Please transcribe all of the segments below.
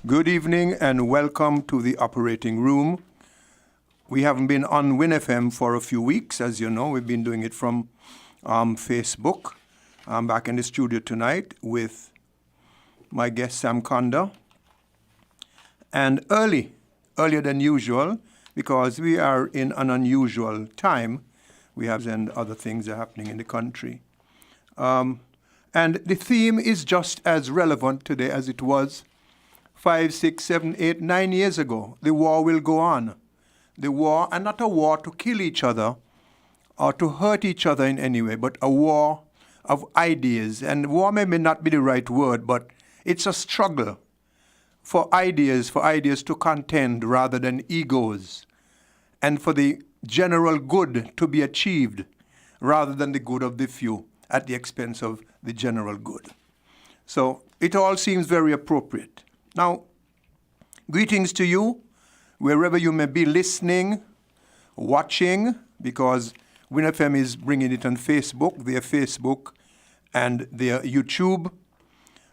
Good evening and welcome to the operating room. We haven't been on Win FM for a few weeks, as you know. We've been doing it from Facebook. I'm back in the studio tonight with my guest Sam Condor. And earlier than usual, because we are in an unusual time. We have then other things are happening in the country. And the theme is just as relevant today as it was 5, 6, 7, 8, 9 years ago. The war will go on. The war, and not a war to kill each other or to hurt each other in any way, but a war of ideas. And war may not be the right word, but it's a struggle for ideas to contend rather than egos, and for the general good to be achieved rather than the good of the few at the expense of the general good. So it all seems very appropriate. Now, greetings to you, wherever you may be listening, watching, because WinFM is bringing it on Facebook, their Facebook and their YouTube.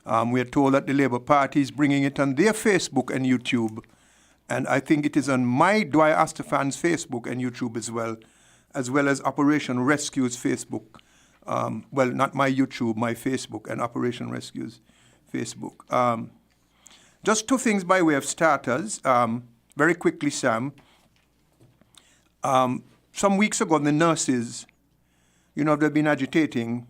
We are told that the Labour Party is bringing it on their Facebook and YouTube. And I think it is on my Dwyer Astaphan's Facebook and YouTube as well as Operation Rescue's Facebook. Well, not my YouTube, my Facebook and Operation Rescue's Facebook. Just two things by way of starters. Very quickly, Sam. Some weeks ago, the nurses, they've been agitating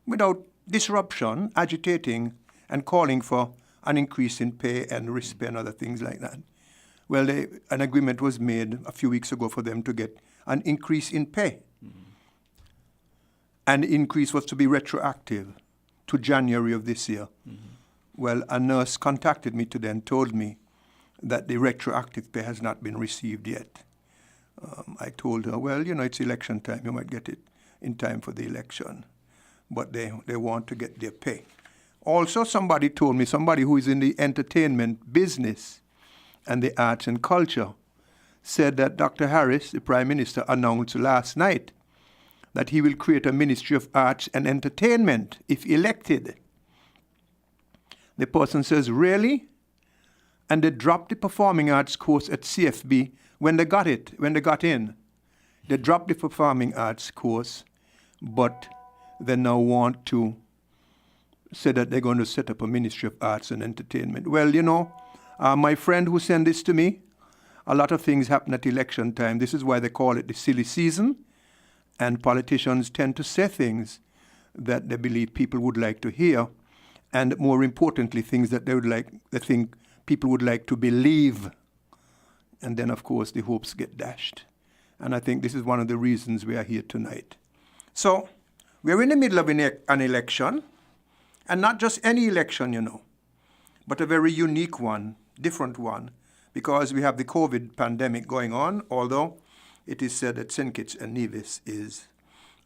without disruption, agitating and calling for an increase in pay and risk pay and other things like that. Well, an agreement was made a few weeks ago for them to get an increase in pay. And the increase was to be retroactive to January of this year. Well, a nurse contacted me today and told me that the retroactive pay has not been received yet. I told her, well, it's election time. You might get it in time for the election. But they want to get their pay. Also, somebody told me, somebody who is in the entertainment business and the arts and culture, said that Dr. Harris, the Prime Minister, announced last night that he will create a Ministry of Arts and Entertainment if elected. The person says, really? And they dropped the performing arts course at CFB when they got in. They dropped the performing arts course, but they now want to say that they're going to set up a Ministry of Arts and Entertainment. Well, my friend who sent this to me, a lot of things happen at election time. This is why they call it the silly season. And politicians tend to say things that they believe people would like to hear. And more importantly, things that they think people would like to believe. And then, of course, the hopes get dashed. And I think this is one of the reasons we are here tonight. So we're in the middle of an election, and not just any election, but a very unique one, different one, because we have the COVID pandemic going on, although it is said that St. Kitts and Nevis is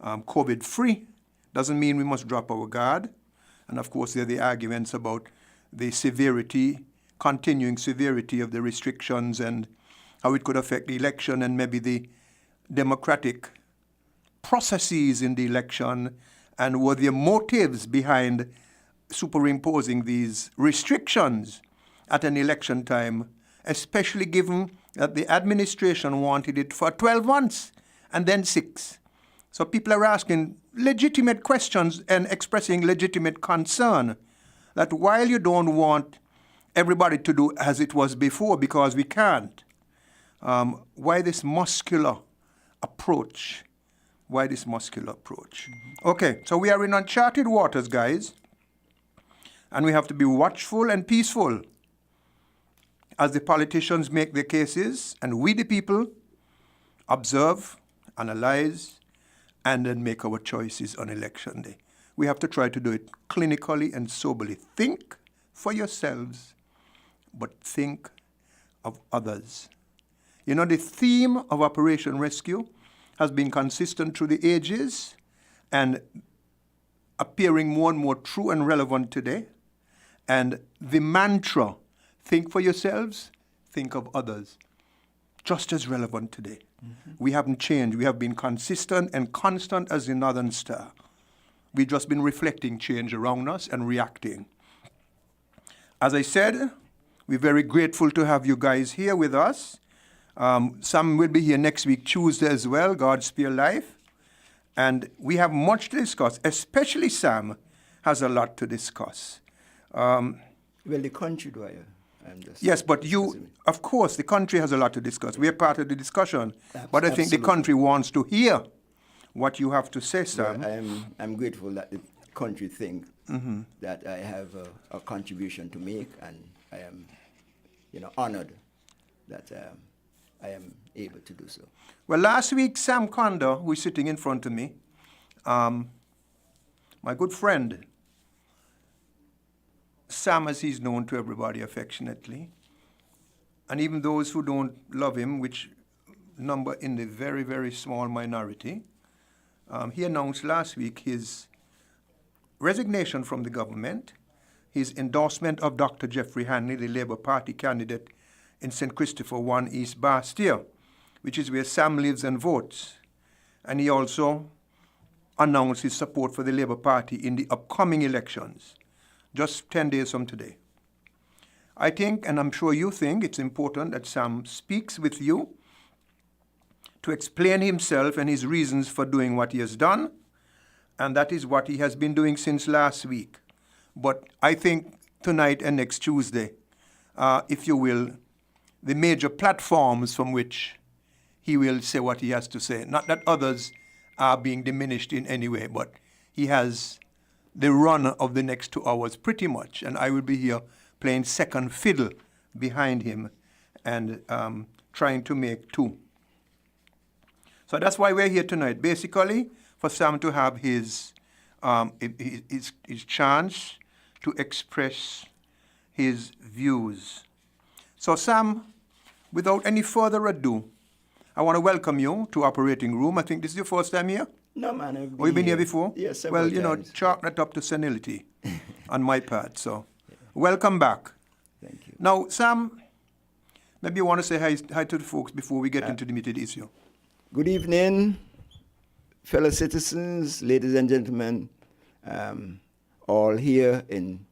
COVID-free. Doesn't mean we must drop our guard. And of course, there are the arguments about the continuing severity of the restrictions and how it could affect the election and maybe the democratic processes in the election, and were there motives behind superimposing these restrictions at an election time, especially given that the administration wanted it for 12 months and then 6. So people are asking legitimate questions and expressing legitimate concern that while you don't want everybody to do as it was before because we can't, why this muscular approach? Why this muscular approach? Okay, so we are in uncharted waters, guys, and we have to be watchful and peaceful as the politicians make their cases, and we, the people, observe, analyze, and then make our choices on election day. We have to try to do it clinically and soberly. Think for yourselves, but think of others. The theme of Operation Rescue has been consistent through the ages and appearing more and more true and relevant today. And the mantra, think for yourselves, think of others, just as relevant today. We haven't changed. We have been consistent and constant as the Northern Star. We've just been reflecting change around us and reacting. As I said, We're very grateful to have you guys here with us. Sam will be here next week, Tuesday as well, God Spare Life. And we have much to discuss, especially Sam has a lot to discuss. Well, the country, Dwyer. Yes, but you, of course, the country has a lot to discuss. We are part of the discussion. But I think the country wants to hear what you have to say, Sam. Well, I'm grateful that the country thinks that I have a contribution to make, and I am, honored that I am able to do so. Well, last week, Sam Condor, who is sitting in front of me, my good friend, Sam, as he's known to everybody affectionately, and even those who don't love him, which number in the very, very small minority, he announced last week his resignation from the government, his endorsement of Dr. Jeffrey Hanley, the Labour Party candidate in St. Christopher 1 East Bastille, which is where Sam lives and votes. And he also announced his support for the Labour Party in the upcoming elections, just 10 days from today. I think, and I'm sure you think, it's important that Sam speaks with you to explain himself and his reasons for doing what he has done, and that is what he has been doing since last week. But I think tonight and next Tuesday, if you will, the major platforms from which he will say what he has to say. Not that others are being diminished in any way, but he has the run of the next 2 hours pretty much, and I will be here playing second fiddle behind him and trying to make two. So that's why we're here tonight, basically for Sam to have his chance to express his views. So Sam, without any further ado, I want to welcome you to Operating Room. I think this is your first time here? No, man. You've been here before? Yes, several times. Chalk that up to senility on my part. So, welcome back. Thank you. Now, Sam, maybe you want to say hi to the folks before we get into the meated issue. Good evening, fellow citizens, ladies and gentlemen, all here in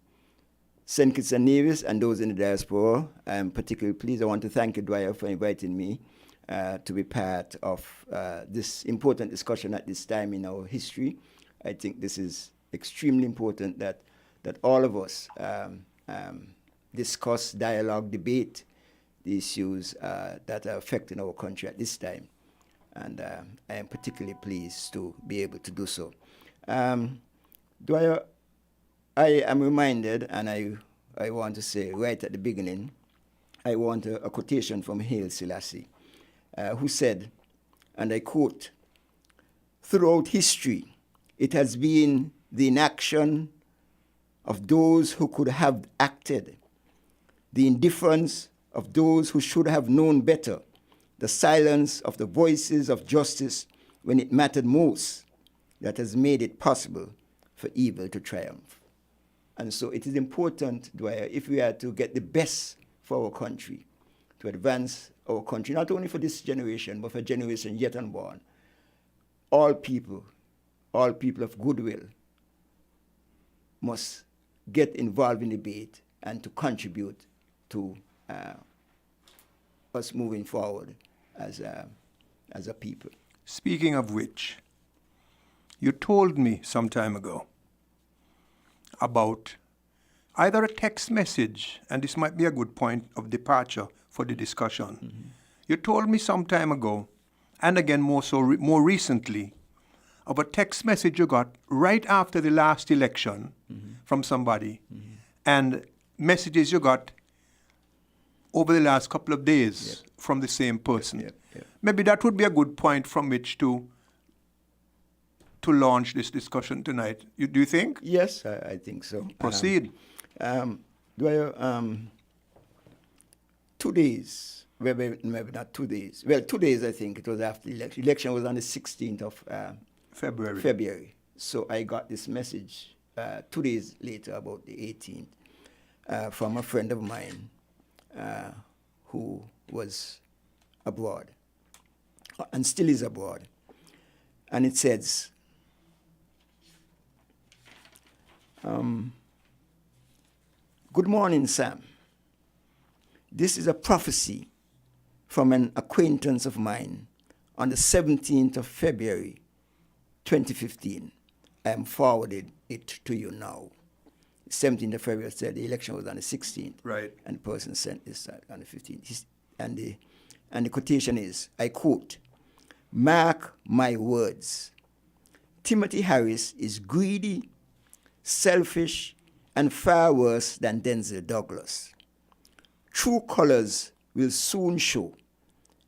St. Kitts and Nevis and those in the diaspora. I'm particularly pleased. I want to thank you, Dwyer, for inviting me to be part of this important discussion at this time in our history. I think this is extremely important that all of us discuss, dialogue, debate the issues that are affecting our country at this time. And I am particularly pleased to be able to do so. Dwyer, I am reminded, and I want to say right at the beginning, I want a quotation from Haile Selassie, who said, and I quote, "Throughout history, it has been the inaction of those who could have acted, the indifference of those who should have known better, the silence of the voices of justice when it mattered most, that has made it possible for evil to triumph." And so it is important, Dwyer, if we are to get the best for our country, to advance our country, not only for this generation, but for generation yet unborn, all people of goodwill must get involved in debate and to contribute to us moving forward as a people. Speaking of which, you told me some time ago about either a text message, and this might be a good point of departure for the discussion. Mm-hmm. You told me some time ago, and again more recently, of a text message you got right after the last election from somebody, and messages you got over the last couple of days from the same person. Maybe that would be a good point from which to launch this discussion tonight. Do you think? Yes, I think so. Proceed. Dwyer, 2 days, maybe not 2 days. Well, 2 days, I think, it was after the election. Election was on the 16th of February. So I got this message 2 days later, about the 18th, from a friend of mine who was abroad and still is abroad. And it says, "Good morning, Sam. This is a prophecy from an acquaintance of mine on the 17th of February, 2015. I am forwarded it to you now. 17th of February said the election was on the 16th. Right. And the person sent this on the 15th. And the quotation is, I quote, "Mark my words. Timothy Harris is greedy, selfish, and far worse than Denzel Douglas. True colors will soon show,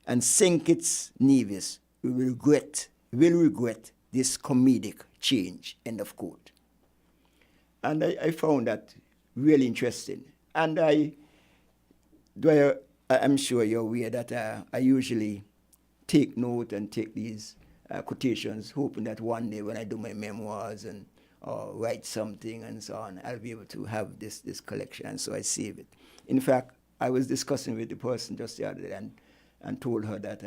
and St. Kitts Nevis will regret this comedic change," end of quote. And I found that really interesting. And I'm sure you're aware that I usually take note and take these quotations, hoping that one day when I do my memoirs and or write something and so on, I'll be able to have this collection, and so I save it. In fact, I was discussing with the person just the other day and told her that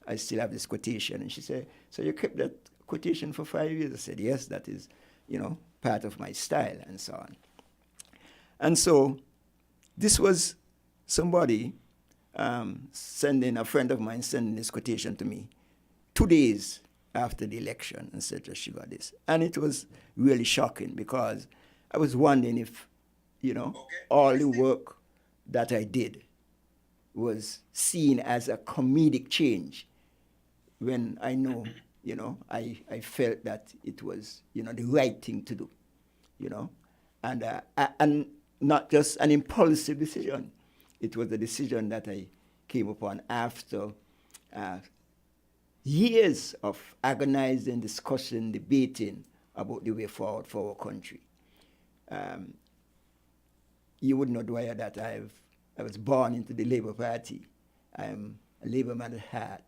I still have this quotation, and she said, "So you kept that quotation for 5 years?" I said, "Yes, that is, part of my style," and so on. And so this was somebody a friend of mine sending this quotation to me 2 days after the election, and said that she got this. And it was really shocking, because I was wondering if, all the work that I did was seen as a comedic change, when I know, I felt that it was, the right thing to do, and not just an impulsive decision. It was a decision that I came upon after years of agonizing discussion, debating about the way forward for our country. You would know, Dwyer, that I was born into the Labour Party. I'm a Labour man at heart,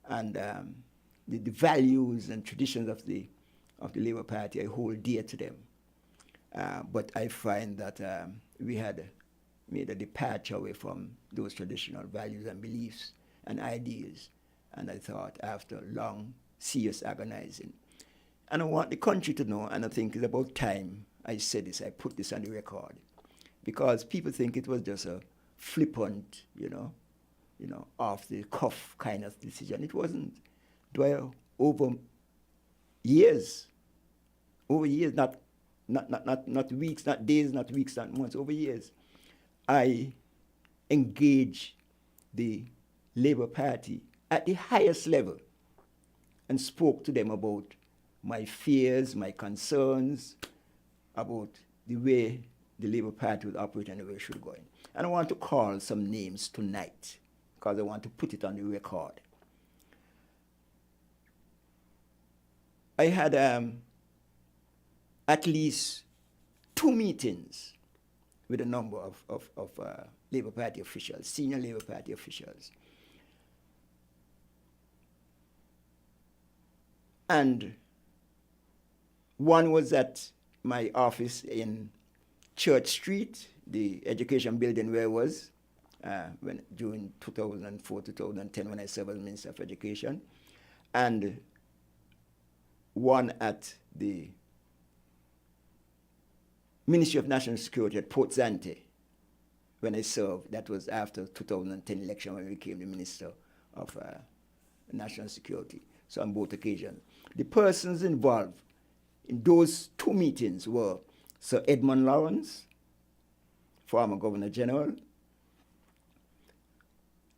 and the values and traditions of the Labour Party, I hold dear to them. But I find that we had made a departure away from those traditional values and beliefs and ideas. And I thought, after long, serious agonizing, and I want the country to know, and I think it's about time I said this, I put this on the record, because people think it was just a flippant, off the cuff kind of decision. It wasn't. Dwyer, over years, not weeks, not days, not weeks, not months, over years, I engaged the Labour Party at the highest level and spoke to them about my fears, my concerns, about the way the Labour Party would operate and the way it should go in. And I want to call some names tonight, because I want to put it on the record. I had at least 2 meetings with a number of Labour Party officials, senior Labour Party officials. And one was at my office in Church Street, the education building where I was during 2004, 2010, when I served as Minister of Education, and one at the Ministry of National Security at Port Zante when I served. That was after 2010 election, when I became the Minister of National Security. So on both occasions. The persons involved in those 2 meetings were Sir Edmund Lawrence, former Governor General,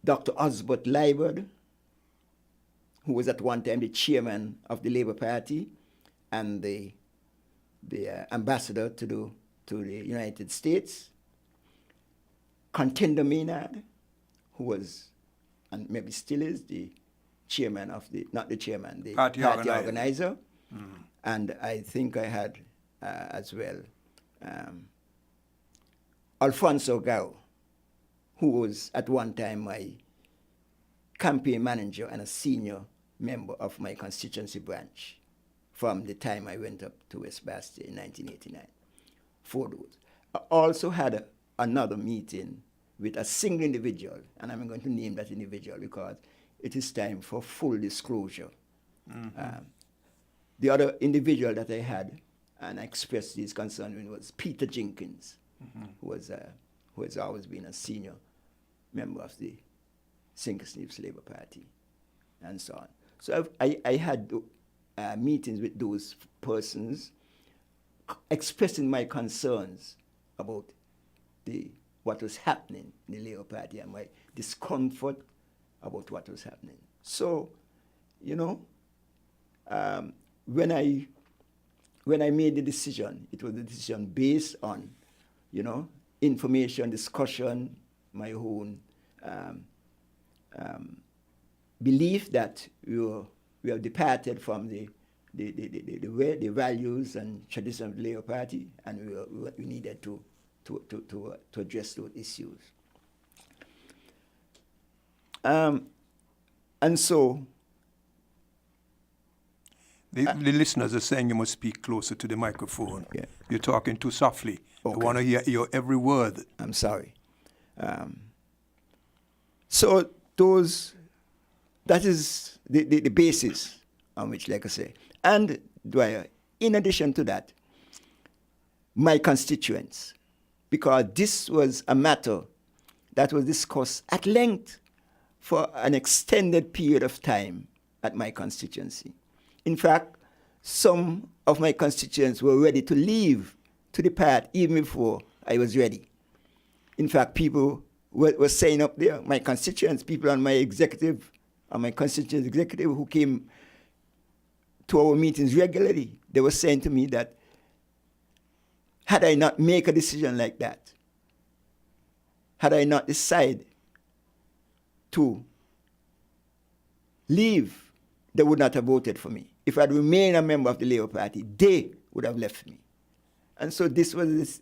Dr. Osbert Liebert, who was at one time the chairman of the Labour Party and the ambassador to the United States, Contender Maynard, who was, and maybe still is, the chairman of the party organizer. Mm-hmm. And I think I had as well Alfonso Gao, who was at one time my campaign manager and a senior member of my constituency branch from the time I went up to West Bastia in 1989. 4 those. I also had another meeting with a single individual, and I'm going to name that individual because it is time for full disclosure. Mm-hmm. The other individual that I had, and I expressed this concern with, was Peter Jenkins, mm-hmm. who who has always been a senior member of the St. Steve's Labour Party, and so on. So I had meetings with those persons expressing my concerns about what was happening in the Labour Party and my discomfort about what was happening. So, you know, when I made the decision, it was a decision based on, you know, information, discussion, my own belief that we have departed from the values and traditions of the Labour Party, and we needed to address those issues. And so the listeners are saying you must speak closer to the microphone. Yeah. You're talking too softly. Okay. I want to hear your every word. I'm sorry. So that is the basis on which, like I say. And Dwyer, in addition to that, my constituents, because this was a matter that was discussed at length for an extended period of time at my constituency. In fact, some of my constituents were ready to leave, to depart, even before I was ready. In fact, people were saying up there, my constituents, people on my executive, on my constituent executive who came to our meetings regularly, they were saying to me that had I not make a decision like that, had I not decided to leave, they would not have voted for me. If I'd remained a member of the Labour Party, they would have left me. And so this was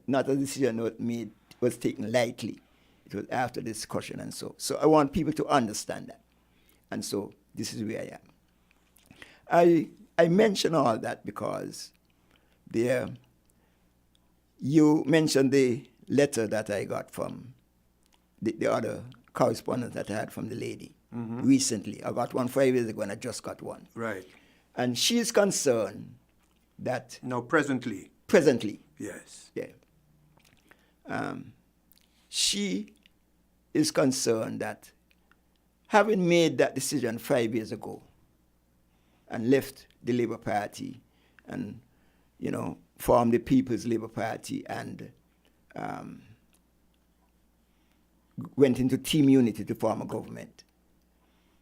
not a decision that was taken lightly. It was after discussion and so. So I want people to understand that. And so this is where I am. I mention all that because you mentioned the letter that I got from the other correspondence that I had from the lady recently. I got one 5 years ago and I just got one. Right. And she's concerned that... No, presently. Presently. Yes. Yeah. She is concerned that having made that decision 5 years ago and left the Labour Party and, you know, formed the People's Labour Party and went into team unity to form a government,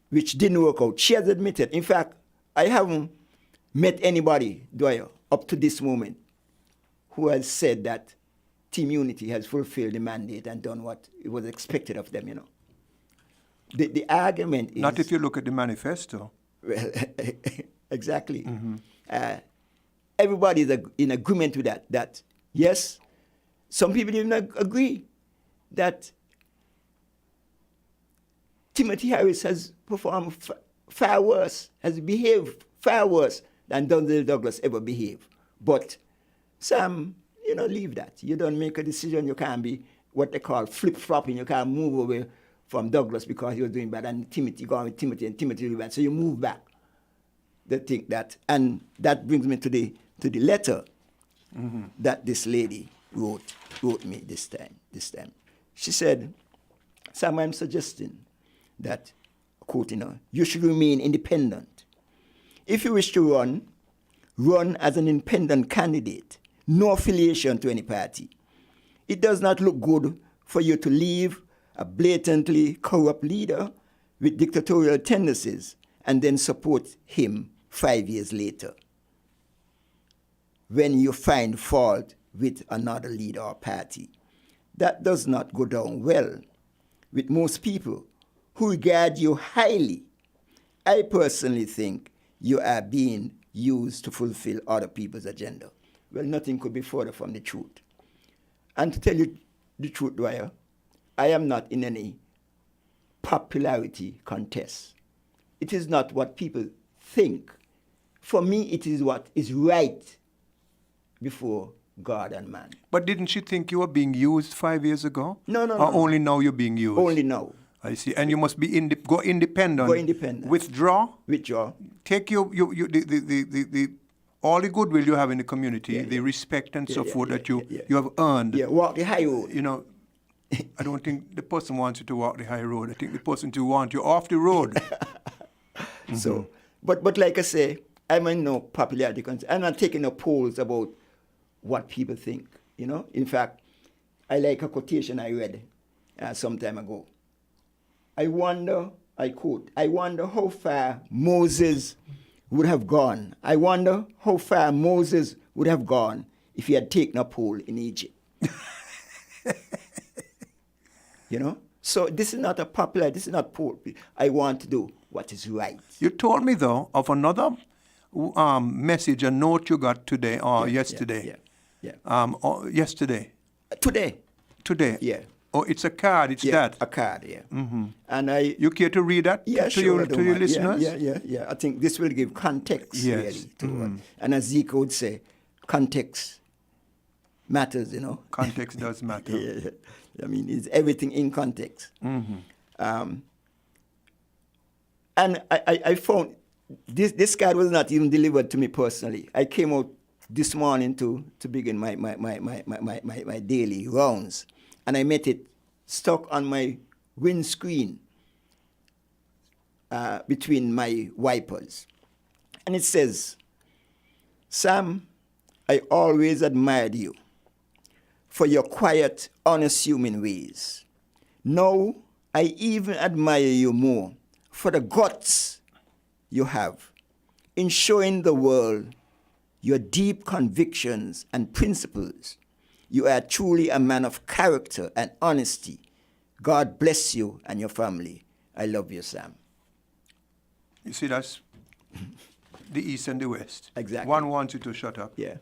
which didn't work out. She has admitted. In fact, I haven't met anybody, Dwyer, up to this moment who has said that team unity has fulfilled the mandate and done what it was expected of them, you know. The argument is... Not if you look at the manifesto. Well, exactly. Everybody is in agreement with that yes, some people even agree that Timothy Harris has performed far worse, has behaved far worse than Donald Douglas ever behaved. But Sam, you know, leave that. You don't make a decision, you can't be what they call flip-flopping. You can't move away from Douglas because he was doing bad, and Timothy, going with Timothy, and Timothy doing bad. So you move back. They think that, and that brings me to the letter that this lady wrote me this time. She said, Sam, I'm suggesting that, quoting her, you should remain independent. If you wish to run as an independent candidate, no affiliation to any party. It does not look good for you to leave a blatantly corrupt leader with dictatorial tendencies and then support him 5 years later when you find fault with another leader or party. That does not go down well with most people who regard you highly. I personally think you are being used to fulfill other people's agenda. Well, nothing could be further from the truth. And to tell you the truth, Dwyer, I am not in any popularity contest. It is not what people think. For me, it is what is right before God and man. But didn't she think you were being used 5 years ago? No. Or only now you're being used? Only now. I see. And you must be go independent. Go independent. Withdraw. Take the all the goodwill you have in the community, the respect and so forth that you have earned. Yeah, walk the high road. You know, I don't think the person wants you to walk the high road. I think the person to want you off the road. So, but like I say, I'm in no popularity contest. I'm not taking no polls about what people think. You know, in fact, I like a quotation I read some time ago. I quote, I wonder how far Moses would have gone. I wonder how far Moses would have gone if he had taken a poll in Egypt. You know? So this is not poll. I want to do what is right. You told me, though, of another message, a note you got today or yesterday. Yesterday. Today. Yeah. Oh, it's a card. It's that. A card. Yeah. Mm-hmm. And you care to read that to your listeners? Yeah. I think this will give context really to it. And as Zeke would say, context matters. You know. Context does matter. Yeah. I mean, it's everything in context. Mm-hmm. And I found this card was not even delivered to me personally. I came out this morning to begin my daily rounds, and I met it stuck on my windscreen between my wipers. And it says, Sam, I always admired you for your quiet, unassuming ways. Now, I even admire you more for the guts you have in showing the world your deep convictions and principles. You are truly a man of character and honesty. God bless you and your family. I love you, Sam. You see, that's the East and the West. Exactly. One wants you to shut up Yeah.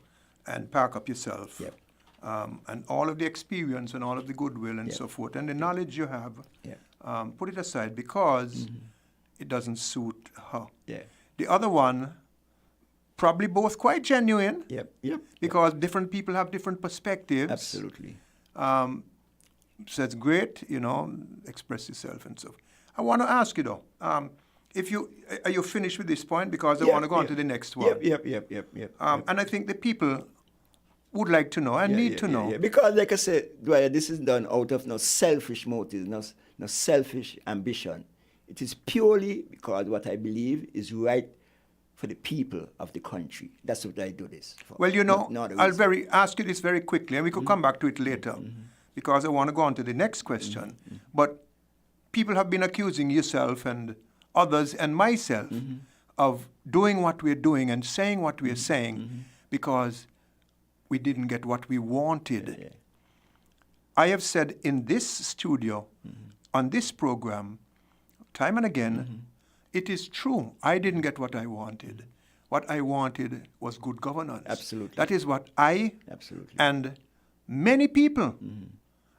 and pack up yourself. Yep. And all of the experience and all of the goodwill and so forth, and the knowledge you have, put it aside because it doesn't suit her. Yeah. The other one, probably both quite genuine. Yep. Because different people have different perspectives. Absolutely. So it's great, express yourself and so. I want to ask you though, are you finished with this point? Because I want to go on to the next one. Yep. And I think the people would like to know and need to know. Yeah. Because, like I said, Dwyer, this is done out of no selfish motives, no selfish ambition. It is purely because what I believe is right for the people of the country. That's what I do this for. Well, I'll ask you this very quickly, and we could come back to it later, because I want to go on to the next question. But people have been accusing yourself and others and myself of doing what we're doing and saying what we're saying because we didn't get what we wanted. Yeah. I have said in this studio, on this program, time and again, it is true, I didn't get what I wanted. What I wanted was good governance. Absolutely. That is what I Absolutely. and many people,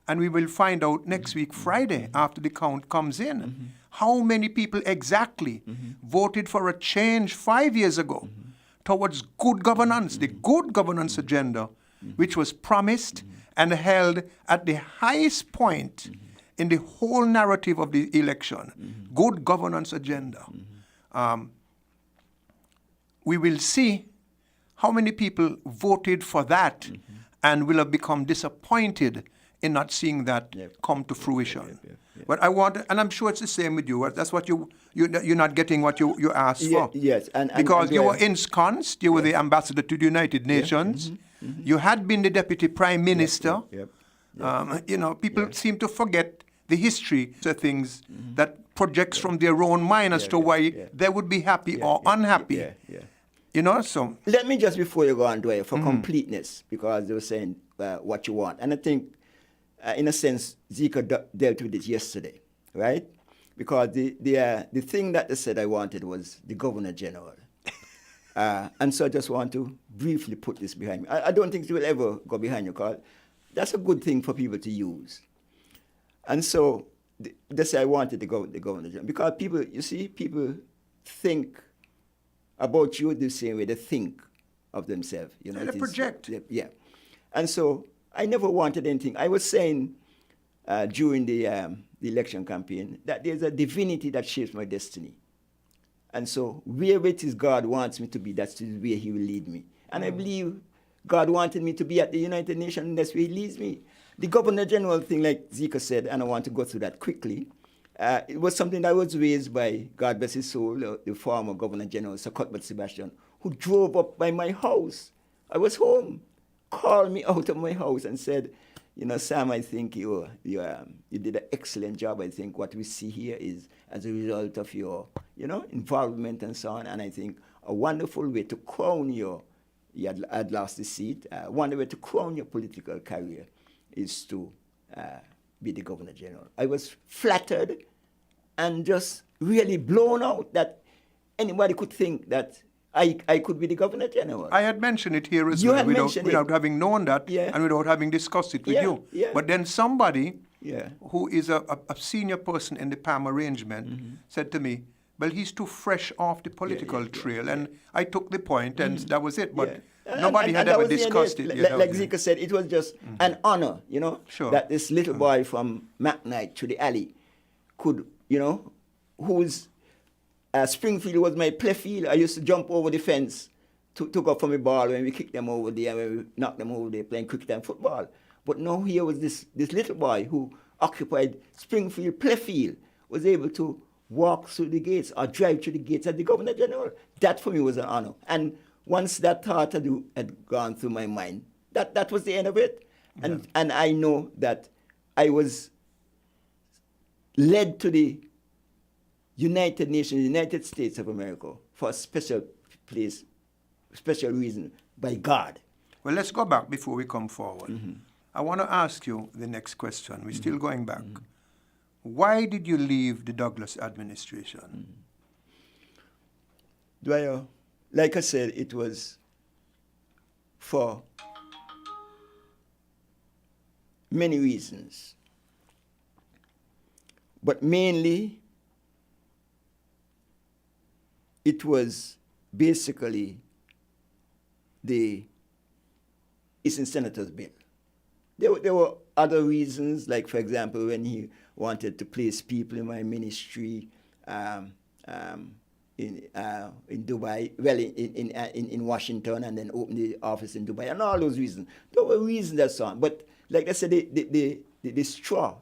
and we will find out next week, Friday, after the count comes in, how many people exactly voted for a change 5 years ago towards good governance, the good governance agenda, which was promised and held at the highest point in the whole narrative of the election, good governance agenda. We will see how many people voted for that and will have become disappointed in not seeing that come to fruition. But I want, and I'm sure it's the same with you. That's what you're not getting what you asked for. Yes, because you were ensconced. You were the ambassador to the United Nations. You had been the deputy prime minister. People seem to forget the history, the things that projects from their own mind as to why they would be happy or unhappy. So let me just, before you go on, Dwyer, for completeness, because they were saying what you want, and I think, in a sense, Zika dealt with it yesterday, right? Because the thing that they said I wanted was the Governor General, and so I just want to briefly put this behind me. I don't think it will ever go behind you, because that's a good thing for people to use. And so they say I wanted the Governor General, because people think about you the same way they think of themselves. They project. Yeah. And so I never wanted anything. I was saying during the election campaign that there's a divinity that shapes my destiny. And so wherever it is God wants me to be, that's where he will lead me. And I believe God wanted me to be at the United Nations, and that's where he leads me. The Governor General thing, like Zika said, and I want to go through that quickly, it was something that was raised by, God bless his soul, the former Governor General, Sir Cuthbert Sebastian, who drove up by my house. I was home, called me out of my house and said, you know, Sam, I think you did an excellent job. I think what we see here is as a result of your, involvement and so on. And I think a wonderful way to crown you had lost the seat, one way to crown your political career is to be the Governor General. I was flattered and just really blown out that anybody could think that I could be the Governor General. I had mentioned it here as well without having known that and without having discussed it with you. Yeah. But then somebody who is a senior person in the PAM arrangement said to me, well, he's too fresh off the political trail. And I took the point and that was it. But nobody had ever discussed it. Like Zika said, it was just an honor, that this little boy from McKnight to the alley could, whose Springfield was my playfield. I used to jump over the fence to go for my ball when we kicked them over there, when we knocked them over there playing cricket and football. But now here was this little boy who occupied Springfield playfield, was able to walk through the gates or drive through the gates as the Governor General. That for me was an honor. And once that thought had gone through my mind, that was the end of it. And I know that I was led to the United Nations, United States of America, for a special place, special reason, by God. Well, let's go back before we come forward. I want to ask you the next question. We're still going back. Why did you leave the Douglas administration? Dwyer, like I said, it was for many reasons. But mainly, it was basically the Eastern Senators bill. There were other reasons, like, for example, when he wanted to place people in my ministry in Dubai, well, in Washington, and then open the office in Dubai, and all those reasons. There were reasons and so on. But like I said, the straw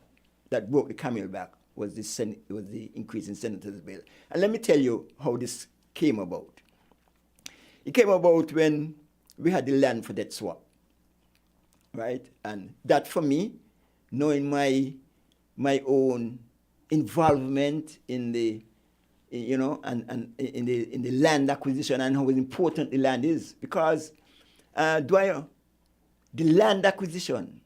that broke the camel back was the increase in Senators' bill. And let me tell you how this came about. It came about when we had the land for debt swap, right? And that, for me, knowing my own involvement in the, and in the land acquisition and how important the land is, because Dwyer, the land acquisition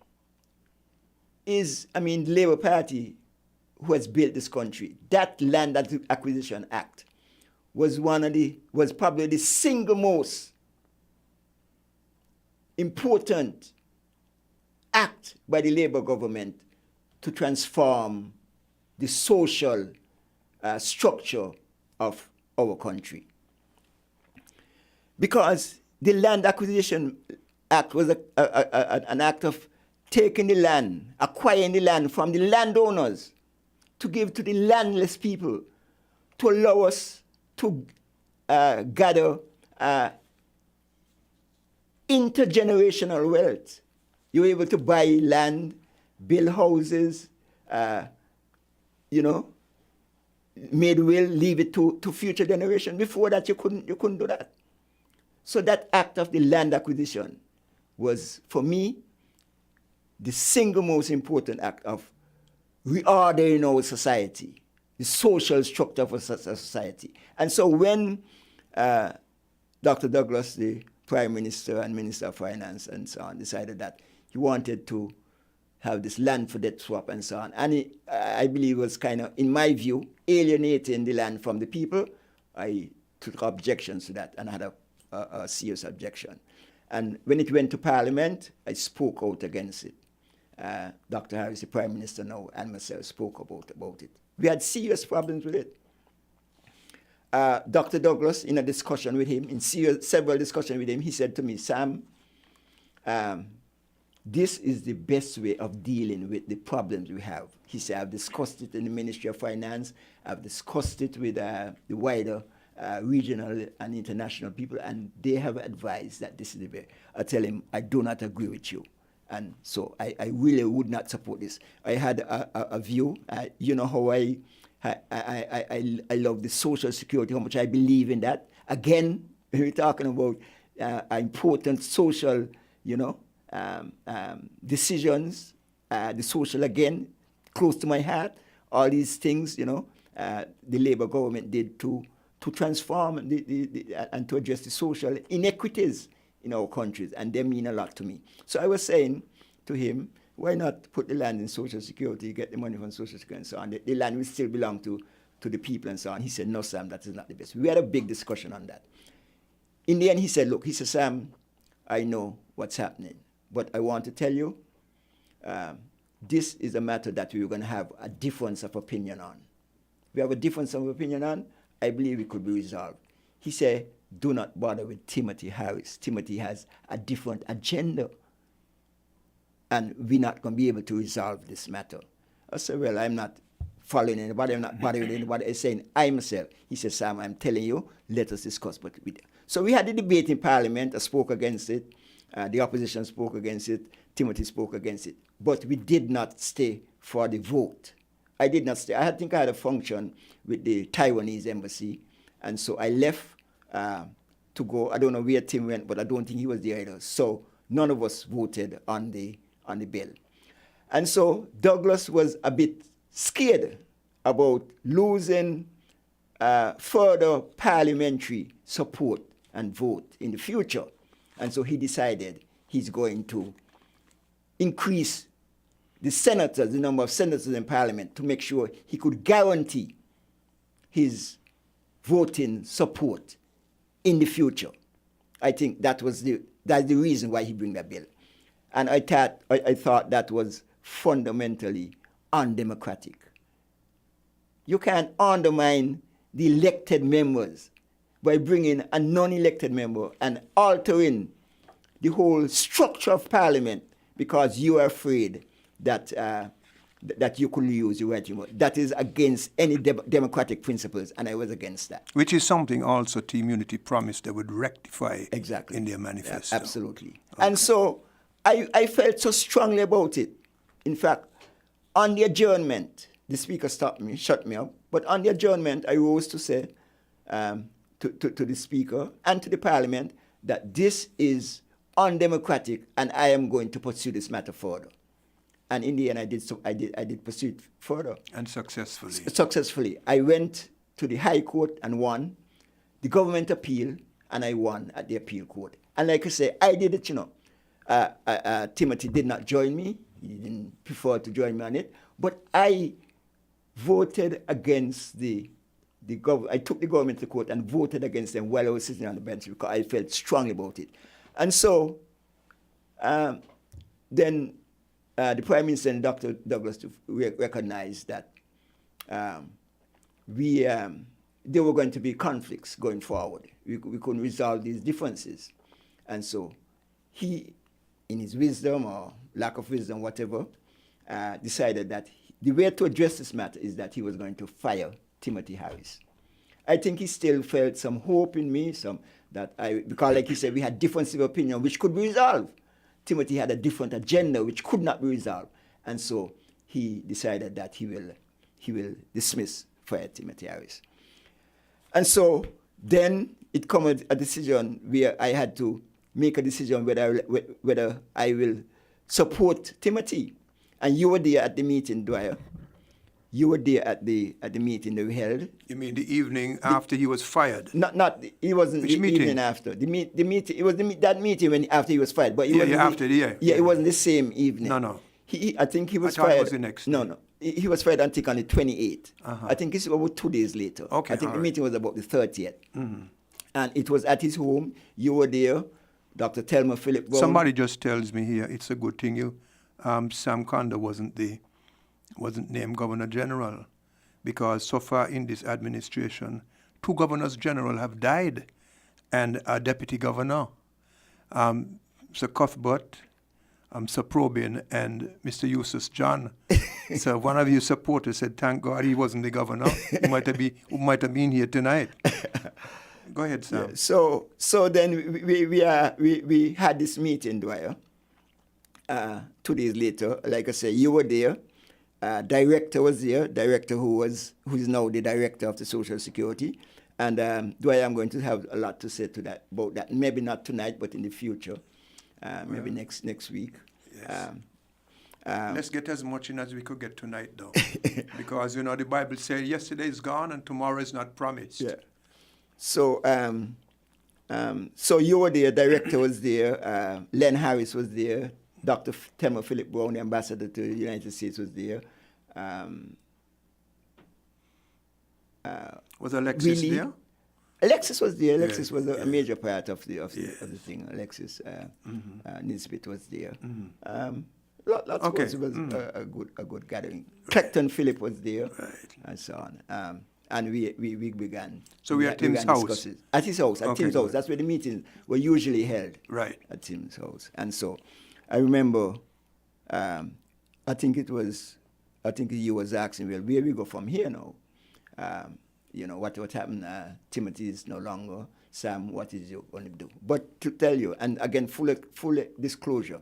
is, the Labour Party who has built this country. That Land Acquisition Act was probably the single most important act by the Labour government to transform the social structure of our country. Because the Land Acquisition Act was an act of taking the land, acquiring the land from the landowners to give to the landless people, to allow us to gather intergenerational wealth. You were able to buy land, build houses, made will, leave it to future generations. Before that, you couldn't do that. So that act of the land acquisition was, for me, the single most important act of reordering our society, the social structure of a society. And so when Dr. Douglas, the Prime Minister and Minister of Finance and so on, decided that he wanted to have this land for debt swap and so on, and I believe it was kind of, in my view, alienating the land from the people, I took objections to that and I had a serious objection. And when it went to Parliament, I spoke out against it. Dr. Harris, the Prime Minister now, and myself spoke about it. We had serious problems with it. Dr. Douglas, in a discussion with him, several discussions with him, he said to me, Sam, this is the best way of dealing with the problems we have. He said, I've discussed it in the Ministry of Finance, I've discussed it with the wider regional and international people, and they have advised that this is the way. I tell him, I do not agree with you. And so I really would not support this. I had a view. You know how I love the Social Security, how much I believe in that. Again, we're talking about important social, decisions. The social, again, close to my heart. All these things, the Labour government did to transform and to address the social inequities in our countries, and they mean a lot to me. So I was saying to him, why not put the land in Social Security, get the money from Social Security and so on. The land will still belong to the people and so on. He said, no, Sam, that is not the best. We had a big discussion on that. In the end, he said, look, Sam, I know what's happening, but I want to tell you, this is a matter that we're going to have a difference of opinion on. We have a difference of opinion on, I believe it could be resolved. He said, do not bother with Timothy Harris. Timothy has a different agenda, and we're not going to be able to resolve this matter. I said, well, I'm not following anybody, I'm not bothering anybody. I'm saying, I myself. He said, Sam, I'm telling you, let us discuss. So we had a debate in Parliament. I spoke against it. The opposition spoke against it. Timothy spoke against it. But we did not stay for the vote. I did not stay. I think I had a function with the Taiwanese embassy, and so I left to go. I don't know where Tim went, but I don't think he was there either. So none of us voted on the bill. And so Douglas was a bit scared about losing further parliamentary support and vote in the future. And so he decided he's going to increase the number of senators in Parliament, to make sure he could guarantee his voting support in the future. I think that's the reason why he bring that bill. And I thought that was fundamentally undemocratic. You can't undermine the elected members by bringing a non-elected member and altering the whole structure of Parliament because you are afraid that you could lose your right to vote. That is against any democratic principles, and I was against that. Which is something also Team Unity promised they would rectify exactly in their manifesto. Absolutely. Okay. And so I felt so strongly about it. In fact, on the adjournment, the speaker shut me up, but on the adjournment, I rose to say to the speaker and to the Parliament that this is undemocratic and I am going to pursue this matter further. And in the end, I did pursue it further. And successfully. Successfully. I went to the High Court and won. The government appealed, and I won at the appeal court. And like I say, I did it, Timothy did not join me. He didn't prefer to join me on it. But I voted against the government. I took the government to court and voted against them while I was sitting on the bench because I felt strongly about it. And so then the Prime Minister and Dr. Douglas recognized that there were going to be conflicts going forward. We couldn't resolve these differences. And so he, in his wisdom or lack of wisdom, whatever, decided that the way to address this matter is that he was going to fire Timothy Harris. I think he still felt some hope in me, because like he said, we had differences of opinion which could be resolved. Timothy had a different agenda which could not be resolved. And so he decided that he will fire Timothy Harris. And so then it came a decision where I had to make a decision whether I will support Timothy. And you were there at the meeting, Dwyer. You were there at the meeting that we held. You mean the evening after he was fired? It wasn't Which the meeting? Evening after. The meeting. It was that meeting after he was fired. But it wasn't it wasn't the same evening. No. I think he was fired. It was the next day. No. He was fired on the 28th. Uh-huh. I think it's about 2 days later. Okay, I think the right. meeting was about the 30th. Mm-hmm. And it was at his home. You were there. Dr. Thelma Philip Brown. Somebody just tells me here, it's a good thing Sam Condor wasn't named Governor General, because so far in this administration, 2 governors general have died and a deputy governor. Sir Cuthbert, Sir Probin, and Mr. Eustace John. So one of your supporters said, thank God he wasn't the governor who might have been here tonight. Go ahead, Sam. Yeah, so then we had this meeting, Dwyer, 2 days later, like I say, you were there. Director was there. Director who is now the director of the Social Security. And Dwyer, I'm going to have a lot to say about that. Maybe not tonight, but in the future. Maybe next week. Yes. Let's get as much in as we could get tonight, though. Because, the Bible says yesterday is gone and tomorrow is not promised. Yeah. So, so you were there, director was there, Len Harris was there, Dr. Thelma Philip Brown, the ambassador to the United States, was there. Was Alexis there? Alexis was there. Alexis Yeah, was a yeah. major part of the Yes. thing. Alexis Nisbet was there. Mm-hmm. Lots Okay. of it was a good gathering. Clecton Philip was there, Right. and so on. And we began. So we at Tim's house? discussions. At his house. At Okay, Tim's house. good. That's where the meetings were usually held. Right. At Tim's house. And so, I remember. I think you was asking, well, where we go from here now? What happened? Timothy is no longer. Sam, what is you going to do? But to tell you, and again, full disclosure,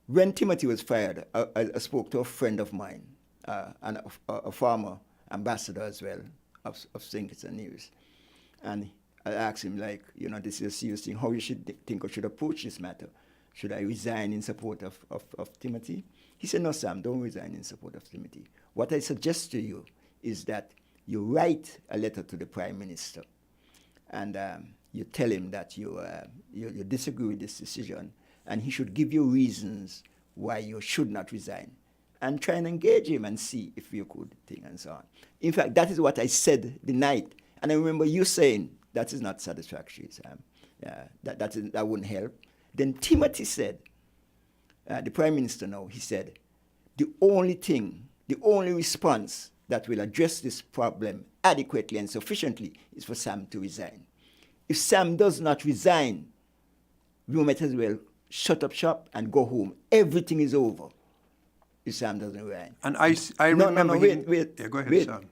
when Timothy was fired, I spoke to a friend of mine, and a former ambassador as well of St. Kitts and Nevis, and I asked him, this is a serious thing. How you should think I should approach this matter? Should I resign in support of Timothy? He said, no, Sam, don't resign in support of Timothy. What I suggest to you is that you write a letter to the Prime Minister and you tell him that you disagree with this decision and he should give you reasons why you should not resign and try and engage him and see if you could think and so on. In fact, that is what I said the night. And I remember you saying, that is not satisfactory, Sam. That wouldn't help. Then Timothy said, the Prime Minister now, he said, the only response that will address this problem adequately and sufficiently is for Sam to resign. If Sam does not resign, we might as well shut up shop and go home. Everything is over if Sam doesn't resign. And I remember... No, wait. Yeah, go ahead, wait. Sam.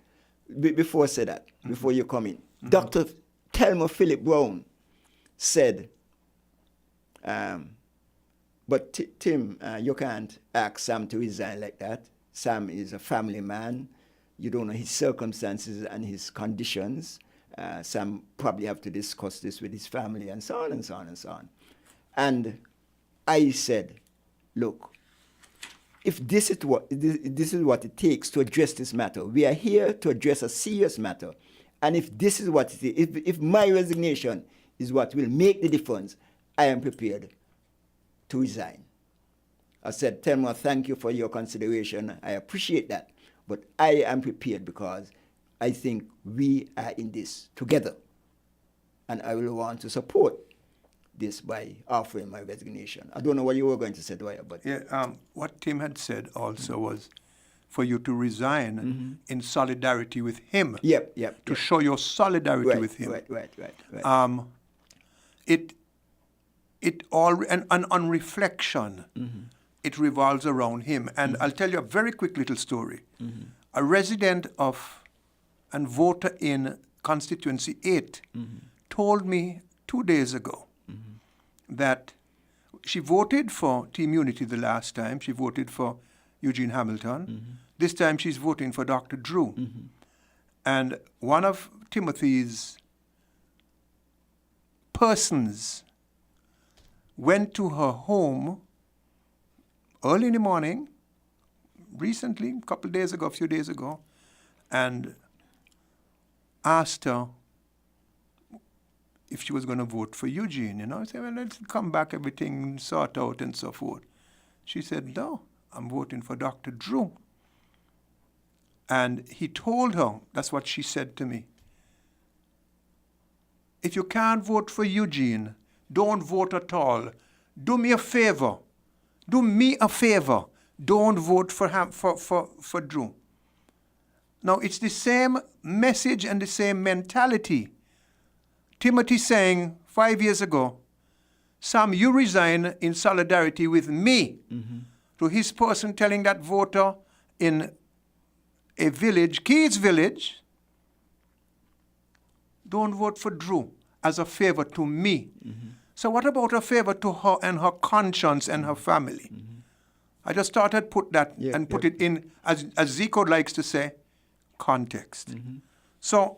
Before I say that, before you come in, Dr. Thelma Philip Brown said, but Tim, you can't ask Sam to resign like that. Sam is a family man. You don't know his circumstances and his conditions. Sam probably have to discuss this with his family and so on and so on and so on. And I said, look, if this is what it takes to address this matter, we are here to address a serious matter. And if this is what it is, if my resignation is what will make the difference, I am prepared to resign. I said, Thelma, thank you for your consideration. I appreciate that. But I am prepared because I think we are in this together. And I will want to support this by offering my resignation. I don't know what you were going to say, Dwyer, but... Yeah, what Tim had said also was for you to resign in solidarity with him. Yep. To show your solidarity with him. Right. And on reflection, it revolves around him. And I'll tell you a very quick little story. A resident of and voter in Constituency 8 told me 2 days ago that she voted for Team Unity the last time. She voted for Eugene Hamilton. This time she's voting for Dr. Drew. And one of Timothy's persons went to her home early in the morning, recently, a few days ago, and asked her if she was going to vote for Eugene. I said, well, let's come back, everything sort out and so forth. She said, no, I'm voting for Dr. Drew. And he told her, that's what she said to me, if you can't vote for Eugene, don't vote at all. Do me a favor. Don't vote for Drew. Now, it's the same message and the same mentality. Timothy saying 5 years ago, Sam, you resign in solidarity with me. To his person telling that voter in a village, Keith's village, don't vote for Drew as a favor to me. So what about a favor to her and her conscience and her family? I just started put that and put it in, as Zico likes to say, context. So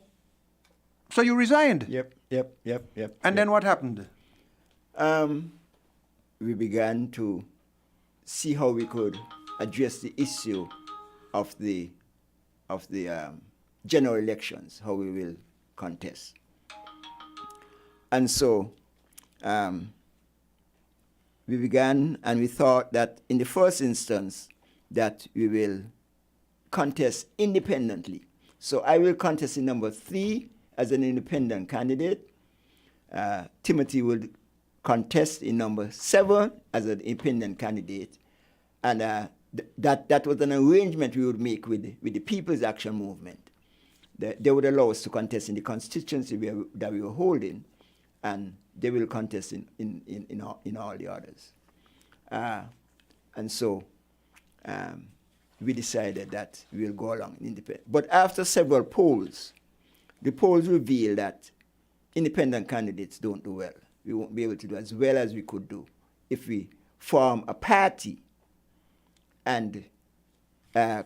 you resigned. Yep. And then what happened? We began to see how we could address the issue of the general elections, how we will contest. And so we began, and we thought that in the first instance that we will contest independently. So I will contest in number 3 as an independent candidate. Timothy will contest in number 7 as an independent candidate. And that was an arrangement we would make with the People's Action Movement. They would allow us to contest in the constituency that we were holding, and they will contest in all the others. And so we decided that we will go along independent. But after several polls, the polls revealed that independent candidates don't do well. We won't be able to do as well as we could do if we form a party and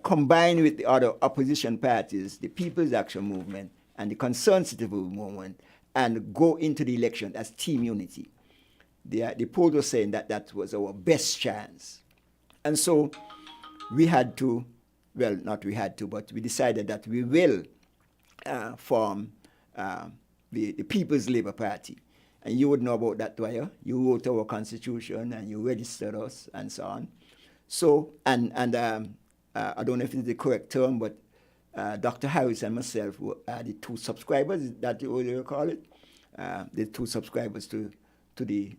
combine with the other opposition parties, the People's Action Movement and the Concerned Citizen Movement, and go into the election as team unity. The polls were saying that that was our best chance. And so we had to, well, not we had to, but we decided that we will form the People's Labour Party. And you would know about that, Dwyer. You wrote our constitution and you registered us and so on. So, and I don't know if it's the correct term, but Dr. Harris and myself were the 2 subscribers, is that what you call it? The 2 subscribers to the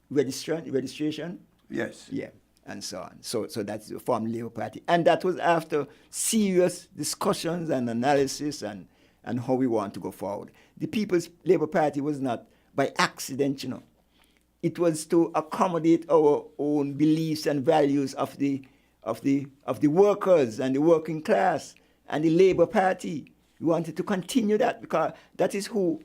registration. Yes. Yeah, and so on. So that's the form Labour Party. And that was after serious discussions and analysis and how we want to go forward. The People's Labour Party was not by accident, you know. It was to accommodate our own beliefs and values of the workers and the working class and the Labour Party. We wanted to continue that because that is who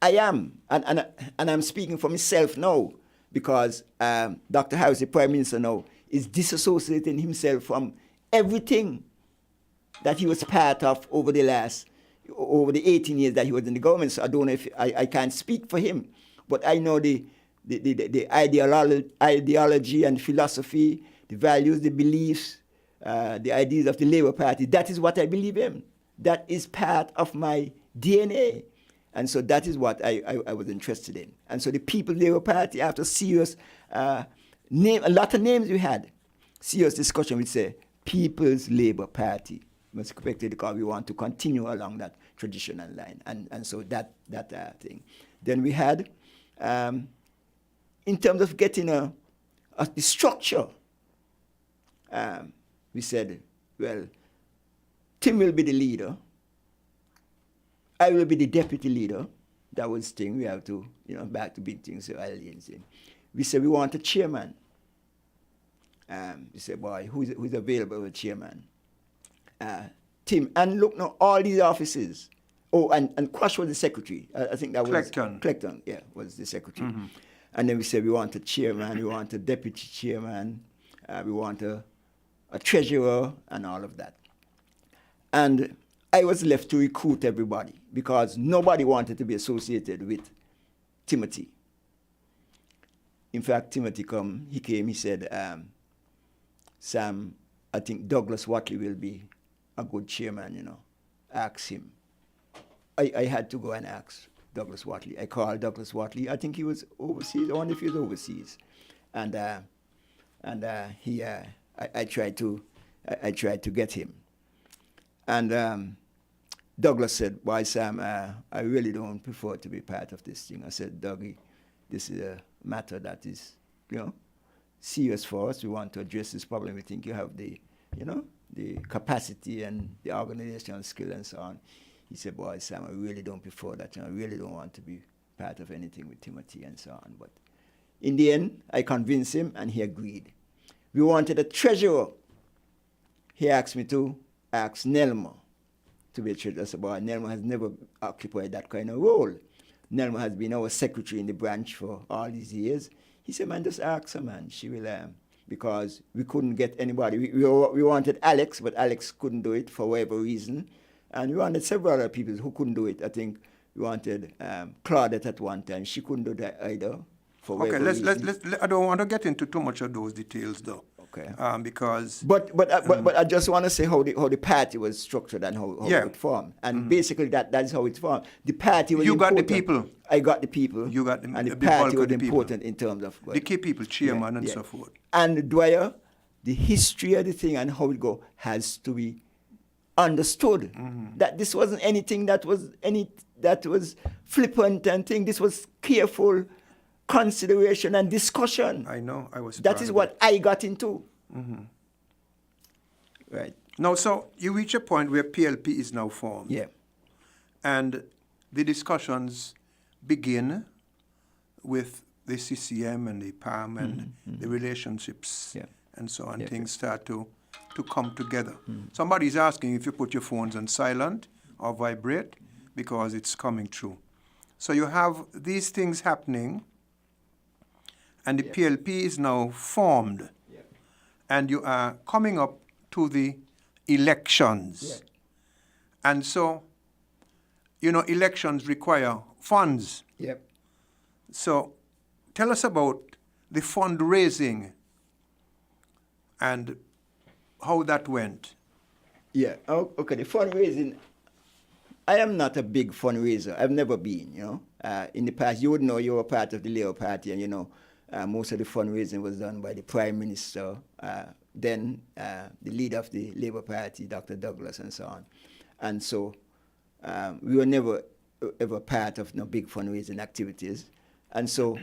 I am. And I'm speaking for myself now because Dr. Harris, the Prime Minister now, is disassociating himself from everything that he was part of over the 18 years that he was in the government. So I don't know if I can't speak for him, but I know the ideology and philosophy, the values, the beliefs, the ideas of the Labour Party. That is what I believe in. That is part of my DNA. And so that is what I was interested in. And so the People's Labour Party, after serious a lot of names we had, serious discussion, we'd say People's Labour Party. Most correctly, because we want to continue along that traditional line. And so that thing. Then we had, in terms of getting the structure, we said, well, Tim will be the leader. I will be the deputy leader. That was the thing. We have to, back to big things. So we said we want a chairman. We said, boy, who's available as a chairman? Tim. And look now, all these offices. Oh, and Quash was the secretary. I think that was Clecton, yeah, was the secretary. Mm-hmm. And then we said we want a chairman, we want a deputy chairman, we want a treasurer, and all of that. And I was left to recruit everybody because nobody wanted to be associated with Timothy. In fact, Timothy came, he said, Sam, I think Douglas Watley will be a good chairman, Ask him. I had to go and ask Douglas Watley. I called Douglas Watley. I think he was overseas. I wonder if he was overseas. And I tried to get him. And Douglas said, "Why, Sam? I really don't prefer to be part of this thing." I said, "Dougie, this is a matter that is, serious for us. We want to address this problem. We think you have the capacity and the organizational skill and so on." He said, "Boy, Sam, I really don't prefer that. I really don't want to be part of anything with Timothy and so on." But in the end, I convinced him, and he agreed. We wanted a treasurer. He asked me to ask Nelma to be a treasurer. I said, "Boy, Nelma has never occupied that kind of role." Nelma has been our secretary in the branch for all these years. He said, man, just ask her, man. She will, because we couldn't get anybody. We wanted Alex, but Alex couldn't do it for whatever reason. And we wanted several other people who couldn't do it. I think we wanted Claudette at one time. She couldn't do that either. For Okay, let's I don't want to get into too much of those details, though. Okay. Because. But I just want to say how the party was structured and how it formed. And basically that's how it formed. The party was important. You got the people. I got the people. You got and the party was important in terms of the key people, chairman and so forth. And Dwyer, the history of the thing and how it go has to be understood. That this wasn't anything that was flippant and thing. This was careful consideration and discussion. I know. I was. That is what I got into. Right. Now, so you reach a point where PLP is now formed. Yeah. And the discussions begin with the CCM and the PAM and the relationships and so on. Things start to come together. Somebody's asking if you put your phones on silent or vibrate because it's coming through. So you have these things happening, and the PLP is now formed, and you are coming up to the elections. And so, elections require funds. Yep. So tell us about the fundraising and how that went. Yeah, okay, the fundraising, I am not a big fundraiser. I've never been, In the past, you would know you were part of the Labour Party, and, most of the fundraising was done by the Prime Minister, then the leader of the Labour Party, Dr. Douglas, and so on. And so we were never ever part of big fundraising activities. And so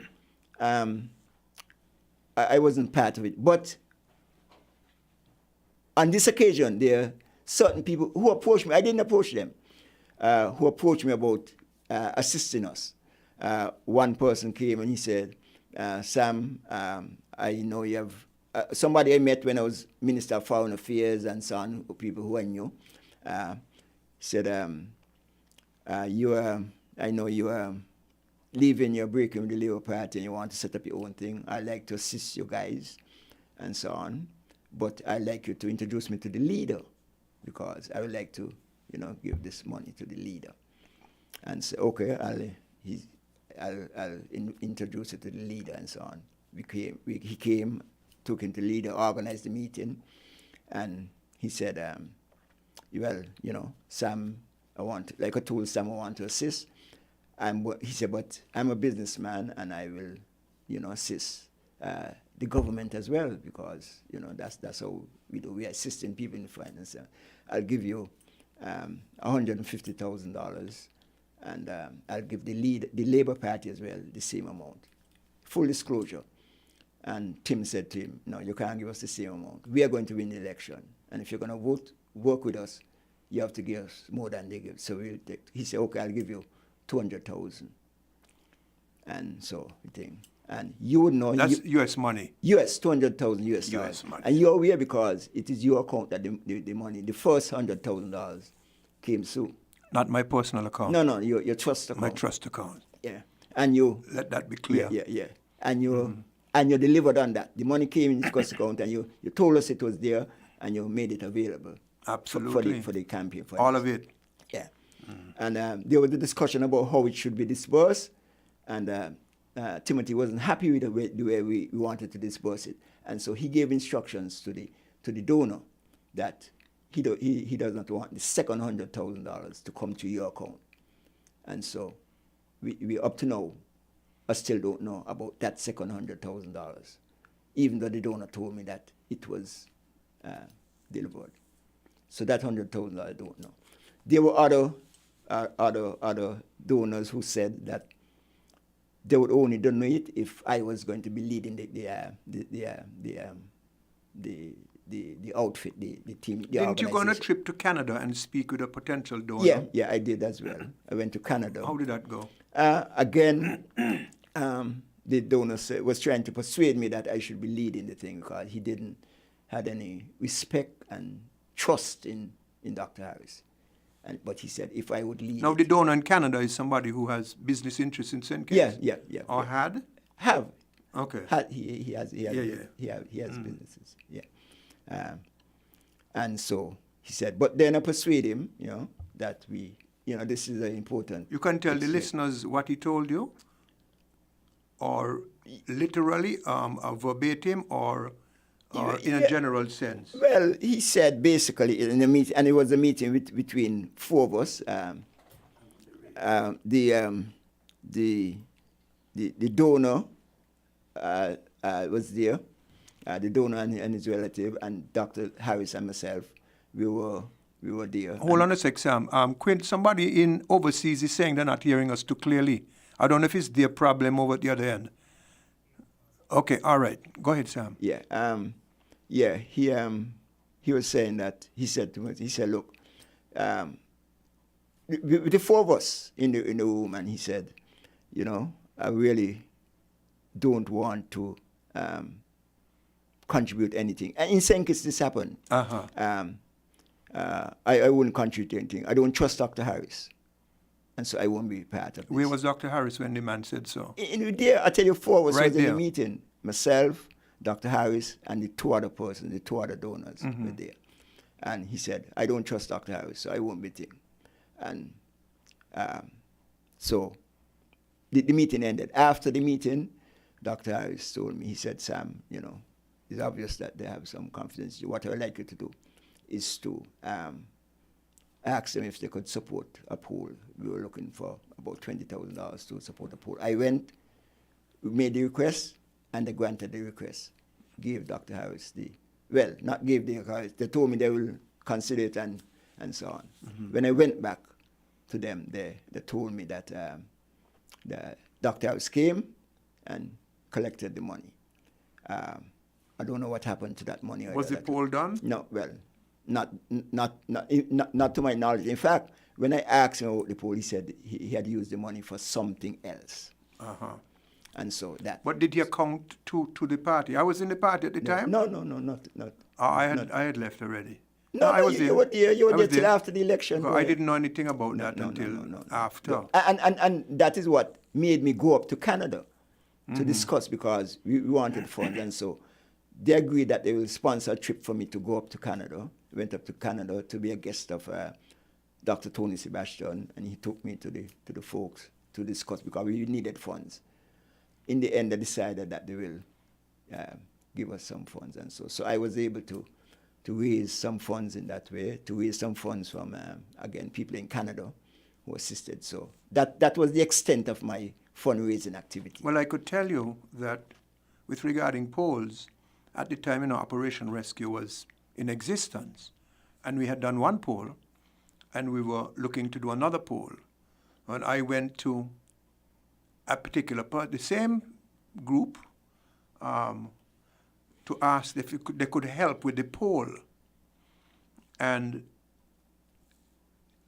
I wasn't part of it. But on this occasion, there are certain people who approached me. I didn't approach them, who approached me about assisting us. One person came and he said, Sam, I know you have somebody I met when I was Minister of Foreign Affairs and so on, people who I knew, said, I know you are leaving, you're breaking with the Labour Party and you want to set up your own thing. I'd like to assist you guys and so on. But I'd like you to introduce me to the leader because I would like to, give this money to the leader. And say, okay, I'll introduce it to the leader and so on. He came, took him to the leader, organized the meeting, and he said, Sam, I told Sam I want to assist. He said, but I'm a businessman and I will, assist the government as well because, that's how we do. We are assisting people in finance. I'll give you $150,000 and I'll give the Labour Party as well the same amount. Full disclosure. And Tim said to him, no, you can't give us the same amount. We are going to win the election. And if you're going to work with us, you have to give us more than they give. So he said, okay, I'll give you 200,000. And so the thing. And you would know. That's U.S. money. U.S., 200,000 U.S. dollars. US money. And you're aware because it is your account that the money, the first $100,000 came through. Not my personal account. No, your trust account. My trust account. Yeah. And you. Let that be clear. Yeah. And you delivered on that. The money came in the trust account and you told us it was there and you made it available. Absolutely. For the campaign. All of it. Yeah. And there was a discussion about how it should be disbursed. And Timothy wasn't happy with the way we wanted to disburse it. And so he gave instructions to the donor that he does not want the second $100,000 to come to your account. And so we up to now, I still don't know about that second $100,000, even though the donor told me that it was delivered. So that $100,000 I don't know. There were other donors who said that they would only donate if I was going to be leading the outfit, the team. Didn't you go on a trip to Canada and speak with a potential donor? Yeah, I did as well. I went to Canada. How did that go? Again, the donor was trying to persuade me that I should be leading the thing because he didn't had any respect and trust in Dr. Harris. But he said if I would lead Now, it, the donor in Canada is somebody who has business interests in St. Kitts? yeah. Or had? Have. Okay. He has businesses. Yeah. And so he said, but then I persuade him, that this is important. You can tell the listeners what he told you, or literally, verbatim, or in a general sense. Well, he said basically in the meeting, and it was a meeting between four of us. The donor was there, the donor and his relative, and Dr. Harris and myself. We were there. Hold on a sec, Sam. Quint, somebody in overseas is saying they're not hearing us too clearly. I don't know if it's their problem over at the other end. Okay, all right. Go ahead, Sam. Yeah. He was saying that, he said to us, he said, look, the four of us in the room, and he said, I really don't want to contribute anything. And in St. Kitts this happened. I wouldn't contribute anything. I don't trust Dr. Harris. And so I won't be part of this. Where was Dr. Harris when the man said so? There, I tell you, four of us right was there in the meeting. Myself, Dr. Harris, and the two other persons, the two other donors were there. And he said, I don't trust Dr. Harris, so I won't be thing. And so the meeting ended. After the meeting, Dr. Harris told me, he said, Sam, it's obvious that they have some confidence. What I would like you to do is to ask them if they could support a poll. We were looking for about $20,000 to support a poll. I went, made the request, and they granted the request. Gave Dr. Harris not gave the Harris, they told me they will consider it and so on. When I went back to them, they told me that Dr. Harris came and collected the money. I don't know what happened to that money. Was the poll done? No, well, not to my knowledge. In fact, when I asked him about the poll, he said he had used the money for something else. And so that. But did he account to the party? I was in the party at the time? No, not. I had left already. No, I was there. You were there till after the election. I didn't know anything about that until after. No. And that is what made me go up to Canada to discuss, because we wanted funds. And so they agreed that they will sponsor a trip for me to go up to Canada. Went up to Canada to be a guest of Dr. Tony Sebastian, and he took me to the folks to discuss, because we needed funds. In the end, they decided that they will give us some funds, and so I was able to raise some funds in that way, to raise some funds from, again, people in Canada who assisted. So that was the extent of my fundraising activity. Well, I could tell you that with regarding polls, at the time, Operation Rescue was in existence, and we had done one poll, and we were looking to do another poll. And I went to a particular the same group, to ask if they could help with the poll. And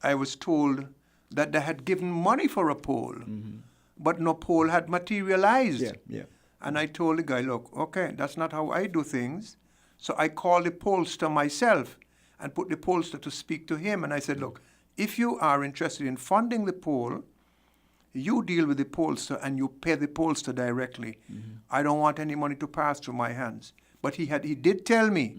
I was told that they had given money for a poll, but no poll had materialized. Yeah. And I told the guy, look, okay, that's not how I do things. So I called the pollster myself and put the pollster to speak to him. And I said, look, if you are interested in funding the poll, you deal with the pollster and you pay the pollster directly. I don't want any money to pass through my hands. But he did tell me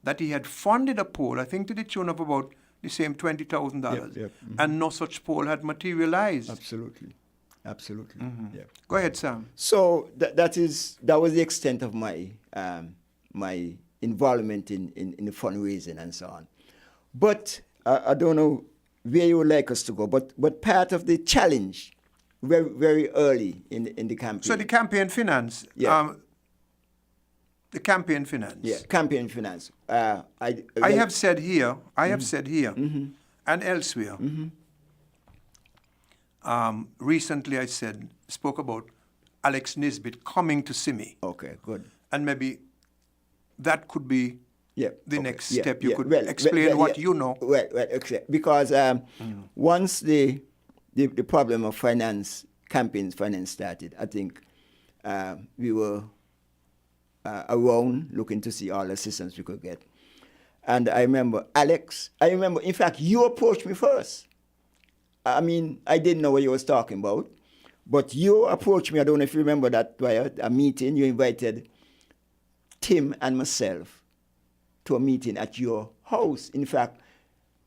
that he had funded a poll, I think to the tune of about the same $20,000, and no such poll had materialized. Absolutely. Yeah. Go ahead, Sam. So that was the extent of my my involvement in the fundraising and so on. But I don't know where you would like us to go, but part of the challenge very, very early in the campaign. So the campaign finance. Yeah. The campaign finance. Yeah, campaign finance. I have said here, and elsewhere. Recently I spoke about Alex Nisbet coming to see me. Okay, good. And maybe that could be the next step. You could well, explain what you know. Well, okay. Because once the problem of campaign finance started, I think we were around looking to see all the assistance we could get. And I remember Alex. In fact, you approached me first. I mean, I didn't know what you was talking about. But you approached me, I don't know if you remember that, Dwyer, a meeting. You invited Tim and myself to a meeting at your house. In fact,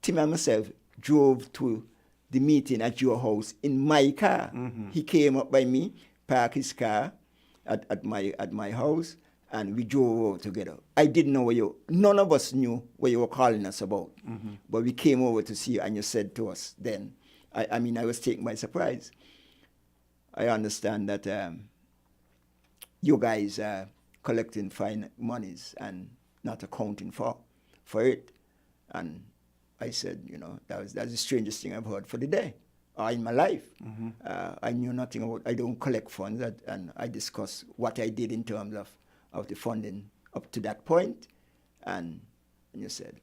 Tim and myself drove to the meeting at your house in my car. Mm-hmm. He came up by me, parked his car at my house, and we drove over together. I didn't know none of us knew what you were calling us about. Mm-hmm. But we came over to see you, and you said to us then, I was taken by surprise. I understand that you guys are collecting fine monies and not accounting for it. And I said, that's the strangest thing I've heard for the day or in my life. Mm-hmm. I knew nothing about, I don't collect funds, and I discussed what I did in terms of the funding up to that point. And you said,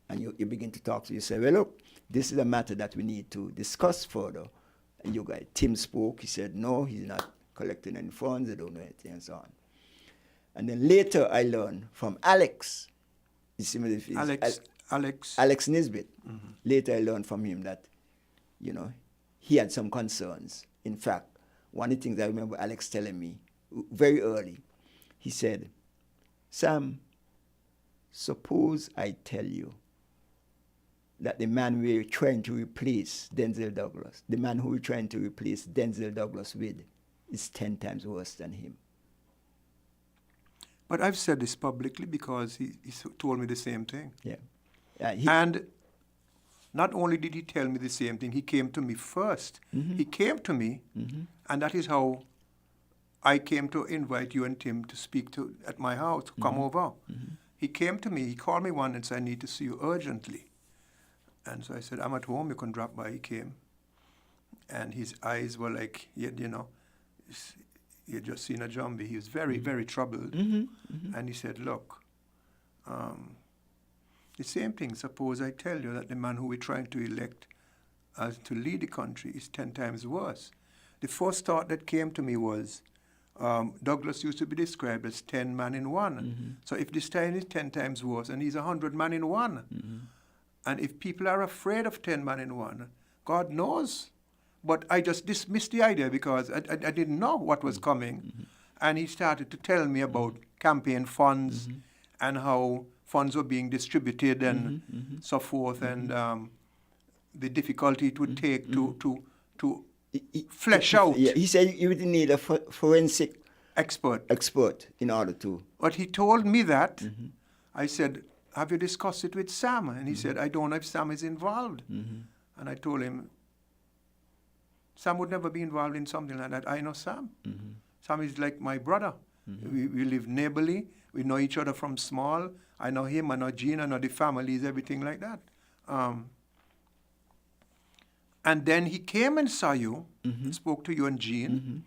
and you begin to talk to, you say, well, look, this is a matter that we need to discuss further. And you guys, Tim spoke, he said, no, he's not collecting any funds, I don't know anything, and so on. And then later I learned from Alex, Alex Nisbet. Mm-hmm. Later I learned from him that, he had some concerns. In fact, one of the things I remember Alex telling me very early, he said, Sam, suppose I tell you that the man we're trying to replace Denzel Douglas, the man who we're trying to replace Denzel Douglas with, is 10 times worse than him. But I've said this publicly because he told me the same thing. Yeah. And not only did he tell me the same thing, he came to me first. Mm-hmm. He came to me, mm-hmm. and that is how I came to invite you and Tim to speak at my house, to come over. Mm-hmm. He came to me, he called me one and said, I need to see you urgently. And so I said, I'm at home, you can drop by. He came. And his eyes were like, he had just seen a zombie. He was very, mm-hmm. very troubled. Mm-hmm. Mm-hmm. And he said, look, the same thing, suppose I tell you that the man who we're trying to elect as to lead the country is 10 times worse. The first thought that came to me was, Douglas used to be described as 10 man in one. Mm-hmm. So if this time is 10 times worse, and he's 100 man in one, mm-hmm. and if people are afraid of 10 man in one, God knows. But I just dismissed the idea because I didn't know what was coming. Mm-hmm. And he started to tell me about campaign funds, mm-hmm. and how funds were being distributed and mm-hmm. so forth, mm-hmm. and the difficulty it would take mm-hmm. to flesh out. Yeah, he said you would need a forensic expert in order to. But he told me that. Mm-hmm. I said, have you discussed it with Sam? And he mm-hmm. said, I don't know if Sam is involved. Mm-hmm. And I told him, Sam would never be involved in something like that. I know Sam. Mm-hmm. Sam is like my brother. Mm-hmm. We live neighborly. We know each other from small. I know him, I know Jean, I know the families, everything like that. And then he came and saw you, mm-hmm. spoke to you and Jean, mm-hmm.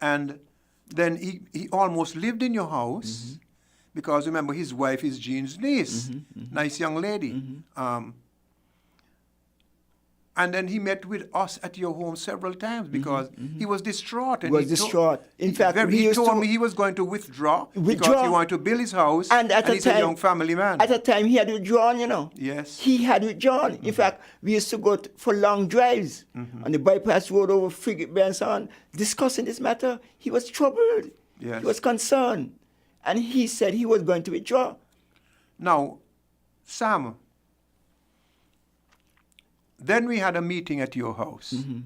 and then he almost lived in your house, mm-hmm. because remember his wife is Jean's niece, mm-hmm. Mm-hmm. nice young lady. Mm-hmm. And then he met with us at your home several times because mm-hmm. he was distraught. And he was distraught. In fact, he told me he was going to withdraw because he wanted to build his house, and he's a young family man. At the time, he had withdrawn, Yes. He had withdrawn. Mm-hmm. In fact, we used to go for long drives mm-hmm. on the bypass road over Frigate Bay and so on, discussing this matter. He was troubled. Yes. He was concerned. And he said he was going to withdraw. Now, Sam, then we had a meeting at your house mm-hmm.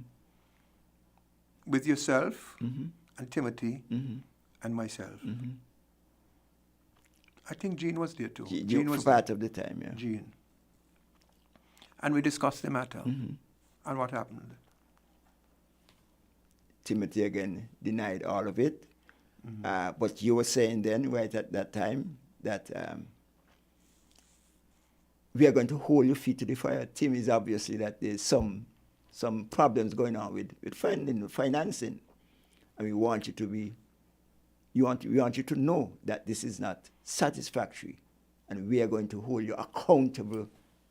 with yourself mm-hmm. and Timothy mm-hmm. and myself. Mm-hmm. I think Jean was there too. Jean was part of the time, yeah. Jean. And we discussed the matter. Mm-hmm. And what happened? Timothy again denied all of it. Mm-hmm. But you were saying then, right at that time, that we are going to hold your feet to the fire. Tim is obviously that there's some problems going on with financing, and we want you to be. We want you to know that this is not satisfactory, and we are going to hold you accountable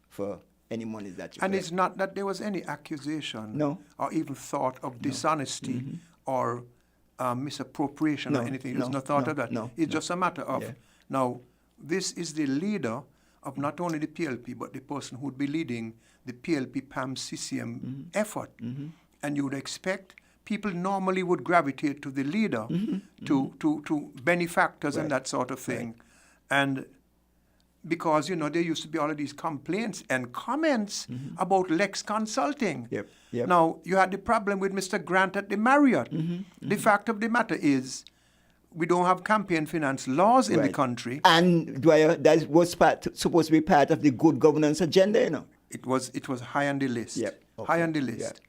for any money that you. And it's not that there was any accusation, no, or even thought of dishonesty mm-hmm. or misappropriation or anything. There's no thought of that. No, it's just a matter of now. This is the leader of not only the PLP, but the person who would be leading the PLP-PAM-CCM effort. And you would expect people normally would gravitate to the leader, to benefactors and that sort of thing. And because, there used to be all of these complaints and comments about Lex Consulting. Now, you had the problem with Mr. Grant at the Marriott. The fact of the matter is, we don't have campaign finance laws in the country. And Dwyer, that was supposed to be part of the good governance agenda, It was high on the list. High on the list.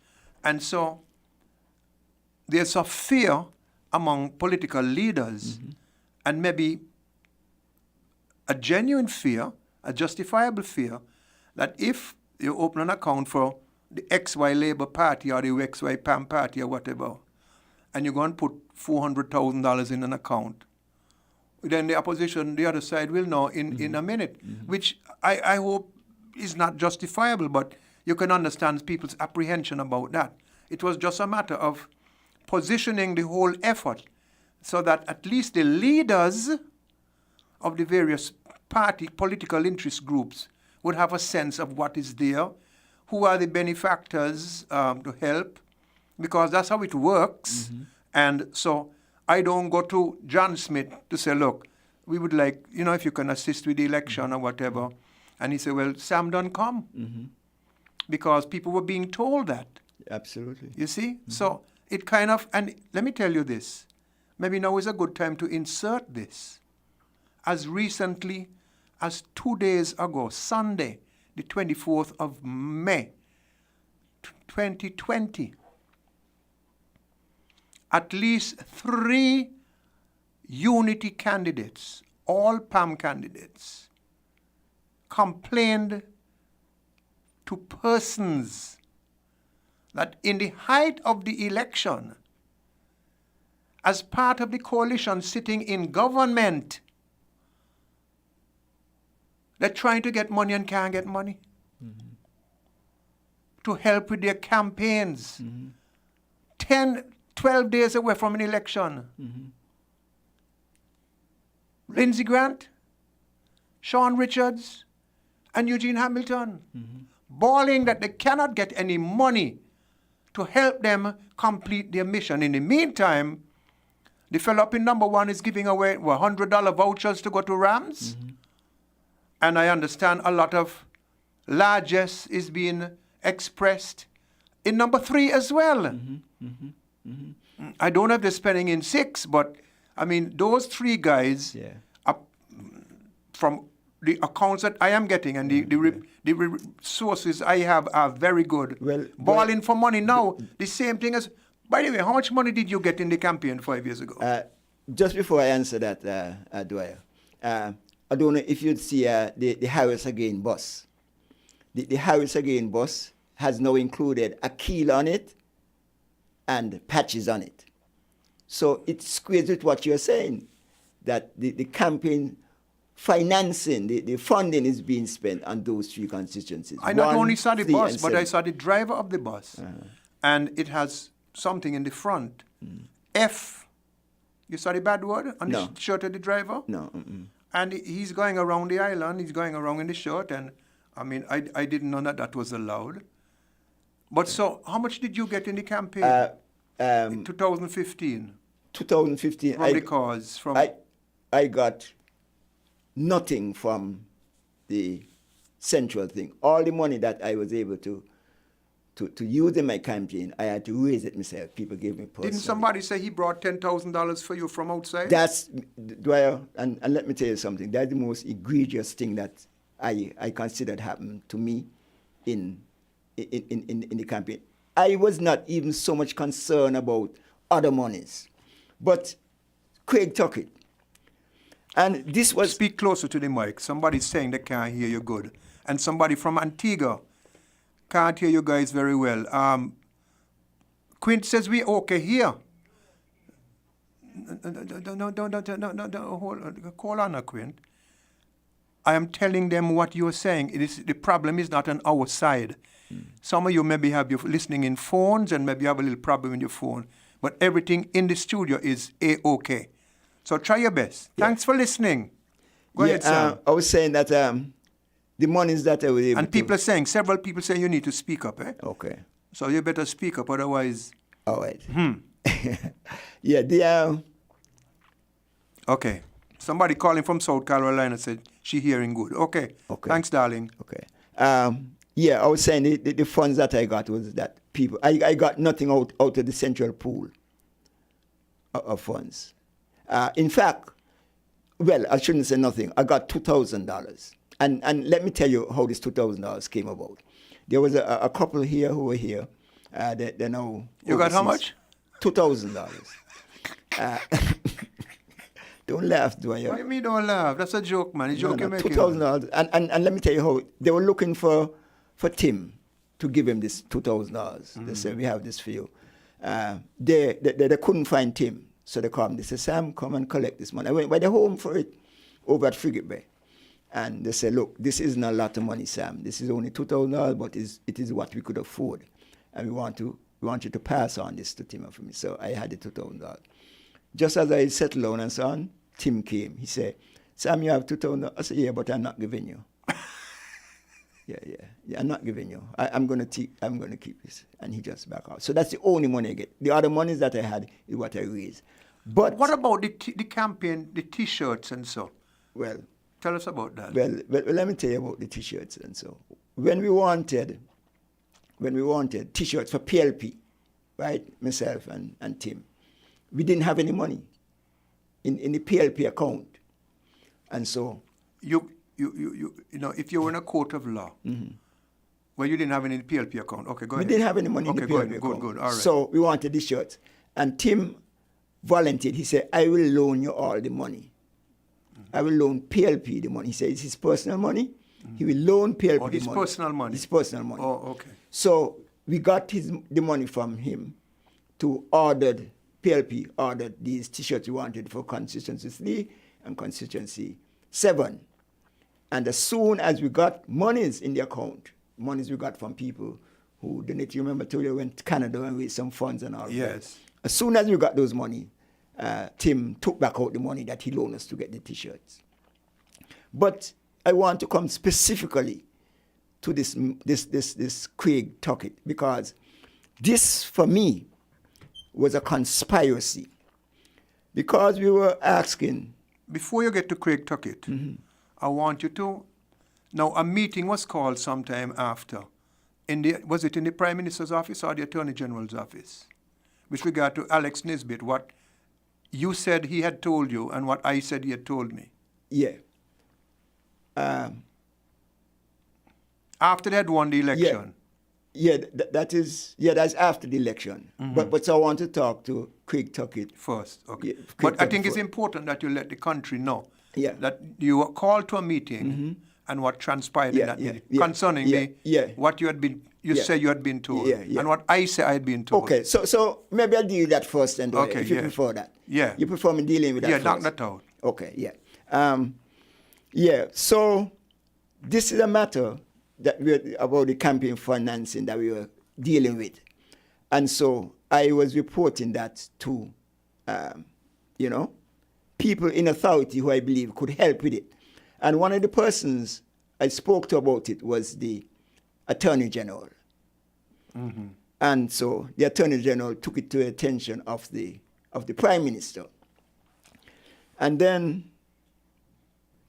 And so there's a fear among political leaders, and maybe a genuine fear, a justifiable fear, that if you open an account for the XY Labour Party or the XY PAM Party or whatever, and you're going to put $400,000 in an account, then the opposition, the other side, will know in a minute, which I hope is not justifiable, but you can understand people's apprehension about that. It was just a matter of positioning the whole effort so that at least the leaders of the various political interest groups would have a sense of what is there, who are the benefactors to help, because that's how it works. And so I don't go to John Smith to say, look, we would like, if you can assist with the election or whatever. And he said, well, Sam don't come. Because people were being told that. Absolutely. You see? So it kind of, and let me tell you this, maybe now is a good time to insert this. As recently as 2 days ago, Sunday, the 24th of May, 2020, at least 3 unity candidates, all PAM candidates, complained to persons that in the height of the election, as part of the coalition sitting in government, they're trying to get money and can't get money to help with their campaigns. 10, 12 days away from an election. Lindsey Grant, Sean Richards, and Eugene Hamilton, bawling that they cannot get any money to help them complete their mission. In the meantime, the fellow up in number 1 is giving away $100 vouchers to go to Rams. And I understand a lot of largesse is being expressed in number 3 as well. I don't know if they're spending in 6, but I mean, those 3 guys, from the accounts that I am getting and the sources I have are very good. Balling for money now, the same thing as, by the way, how much money did you get in the campaign 5 years ago? Just before I answer that, Dwyer, I don't know if you'd see the Harris Again bus. The Harris Again bus has now included a keel on it and patches on it. So it squares with what you're saying, that the campaign financing, the funding is being spent on those 3 constituencies. I not only saw the bus, but I saw the driver of the bus. And it has something in the front. F. You saw the bad word on the shirt of the driver? No. And he's going around the island, he's going around in the shirt, and I mean, I didn't know that was allowed. But so, how much did you get in the campaign in 2015? 2015, from the cause? From I got nothing from the central thing. All the money that I was able to use in my campaign, I had to raise it myself. People gave me personally. Didn't somebody say he brought $10,000 for you from outside? That's, Dwyer, and let me tell you something. That's the most egregious thing that I considered happened to me in the campaign. I was not even so much concerned about other monies. But Craig took it. And this was... Speak closer to the mic. Somebody's saying they can't hear you good. And somebody from Antigua can't hear you guys very well. Quint says we're okay here. No, call on, Quint. I am telling them what you're saying. The problem is not on our side. Some of you maybe have your listening in phones and maybe have a little problem in your phone. But everything in the studio is A-OK. So try your best. Thanks for listening. Go ahead, Sam. I was saying that the monies that I was able And people are saying, several people say you need to speak up, eh? Okay. So you better speak up, otherwise... All right. Yeah, Okay. Somebody calling from South Carolina said she hearing good. Okay. Thanks, darling. Okay. I was saying the funds that I got was that people, I got nothing out of the central pool of funds. In fact, well, I shouldn't say nothing. I got $2,000. And let me tell you how this $2,000 came about. There was a couple here who were here. They know. You got how much? $2,000. Don't laugh, Dwyer. What do you mean don't laugh? That's a joke, man. A joke you're making. $2,000. And let me tell you how. They were looking for Tim to give him this $2,000. They said, we have this for you. They couldn't find Tim. So they called me. They said, Sam, come and collect this money. I went by the home for it over at Frigate Bay. And they said, look, this isn't a lot of money, Sam. This is only $2,000, but it is what we could afford. And we want you to pass on this to Tim and for me. So I had the $2,000. Just as I settled down and so on, Tim came. He said, Sam, you have $2,000. I said, yeah, but I'm not giving you. Yeah, I'm not giving you. I'm going to keep this. And he just back out. So that's the only money I get. The other monies that I had is what I raised. But what about the campaign, the T-shirts and so? Well, tell us about that. Well, let me tell you about the T-shirts and so. When we wanted T-shirts for PLP, right, myself and Tim, we didn't have any money in the PLP account, and so you know, if you were in a court of law, well, you didn't have any in the PLP account. Okay, go ahead. We didn't have any money in the PLP account. Good, all right. So we wanted the shirts, and Tim volunteered. He said, "I will loan you all the money. I will loan PLP the money." He said, "It's his personal money. He will loan PLP the money." His personal money. His personal money. Oh, okay. So we got the money from him to PLP ordered these T-shirts we wanted for Constituency 3 and Constituency 7. And as soon as we got monies in the account, monies we got from people who donated, you remember, we went to Canada and raised some funds and all that. Yes. As soon as we got those money, Tim took back out the money that he loaned us to get the T-shirts. But I want to come specifically to this Craig Tuckett, because this, for me, was a conspiracy. Because we were asking... Before you get to Craig Tuckett, I want you to... Now, a meeting was called sometime after. Was it in the Prime Minister's office or the Attorney General's office? With regard to Alex Nisbet, what you said he had told you and what I said he had told me. Yeah. After they had won the election. That's after the election. But so I want to talk to Craig Tuckett first. Okay. Yeah, but I think it's important that you let the country know that you were called to a meeting and what transpired in that meeting concerning what you had been. You said you had been told, and what I said I had been told. Okay, so maybe I'll deal with that first, and if you prefer that. Yeah. You prefer me dealing with that first? Yeah, knock that out. Okay, so this is a matter about the campaign financing that we were dealing with. And so I was reporting that to, people in authority who I believe could help with it. And one of the persons I spoke to about it was the Attorney General. And so the Attorney General took it to the attention of the Prime Minister. And then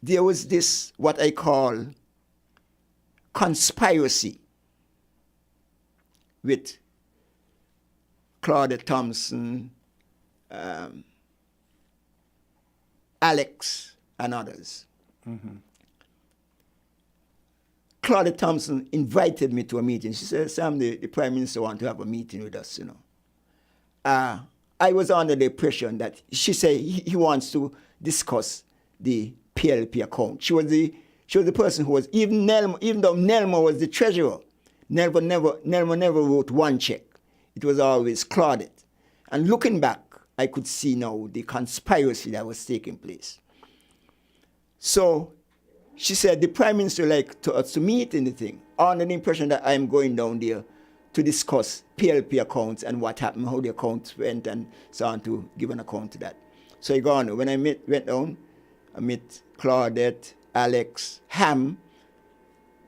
there was this, what I call, conspiracy with Claudia Thompson, Alex, and others. Claudia Thompson invited me to a meeting. She said, Sam, the Prime Minister wants to have a meeting with us, I was under the impression that she said he wants to discuss the PLP account. She was the person who was, even though Nelma was the treasurer, Nelma never wrote one check. It was always Claudette. And looking back, I could see now the conspiracy that was taking place. So she said the Prime Minister liked us to meet in the thing, under the impression that I'm going down there to discuss PLP accounts and what happened, how the accounts went, and so on, to give an account to that. So I go on. When I went down, I met Claudette, Alex, Ham,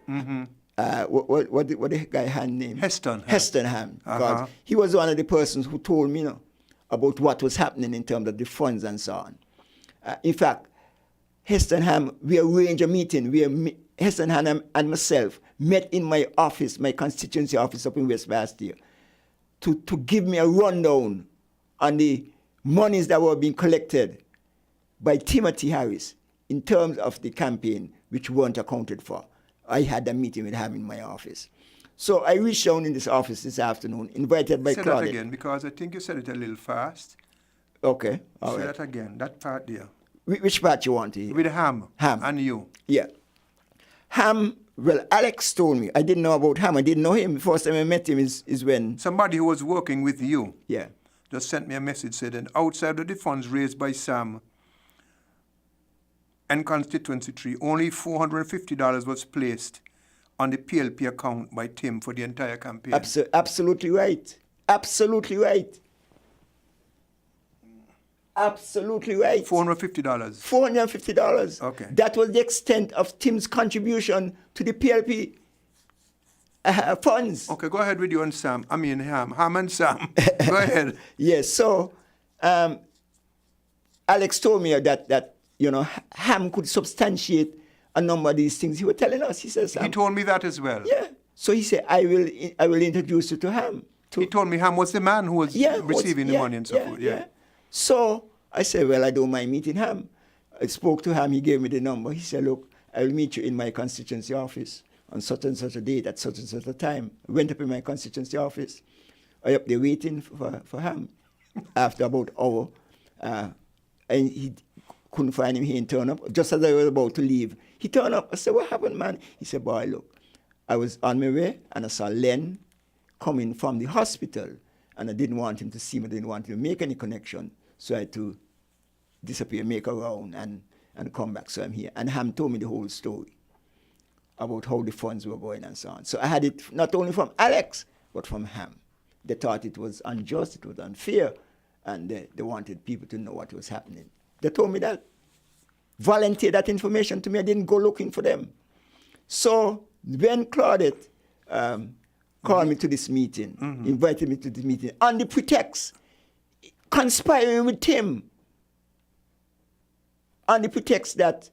What the guy hand name? Heston. Heston Ham. Because he was one of the persons who told me, about what was happening in terms of the funds and so on. In fact, Heston Ham, we arranged a meeting. Heston Ham and myself met in my office, my constituency office up in West Bastille, to give me a rundown on the monies that were being collected by Timothy Harris in terms of the campaign, which weren't accounted for. I had a meeting with him in my office. So I reached down in this office this afternoon, invited by Claudette. Say that again, because I think you said it a little fast. Okay, all Say right. that again, that part there. Which part you want to hear? With Ham. Ham. And you. Yeah. Ham, well, Alex told me. I didn't know about Ham. I didn't know him. The first time I met him is when... Somebody who was working with you. Yeah. Just sent me a message, said, and outside of the funds raised by Sam and Constituency 3, only $450 was placed on the PLP account by Tim for the entire campaign. Absolutely right. Absolutely right. Absolutely right. $450. $450. Okay. That was the extent of Tim's contribution to the PLP funds. Okay, go ahead with you and Sam. I mean Ham. Ham and Sam. Go ahead. Yes, so Alex told me that Ham could substantiate a number of these things he was telling us. He says, He told me that as well. Yeah. So he said, I will introduce you to Ham. He told me Ham was the man who was receiving the money and so forth. Yeah. So I said, well, I don't mind meeting Ham. I spoke to Ham. He gave me the number. He said, look, I will meet you in my constituency office on such and such a date at such and such a time. I went up in my constituency office. I up there waiting for Ham. After about an hour, and he couldn't find him. He didn't turn up. Just as I was about to leave, he turned up. I said, what happened, man? He said, boy, look, I was on my way, and I saw Len coming from the hospital, and I didn't want him to see me. I didn't want him to make any connection. So I had to disappear, make a round, and come back. So I'm here. And Ham told me the whole story about how the funds were going and so on. So I had it not only from Alex, but from Ham. They thought it was unjust, it was unfair, and they wanted people to know what was happening. They told me that. Volunteered that information to me. I didn't go looking for them. So when Claudette called me to this meeting, invited me to the meeting, on the pretext, conspiring with Tim, on the pretext that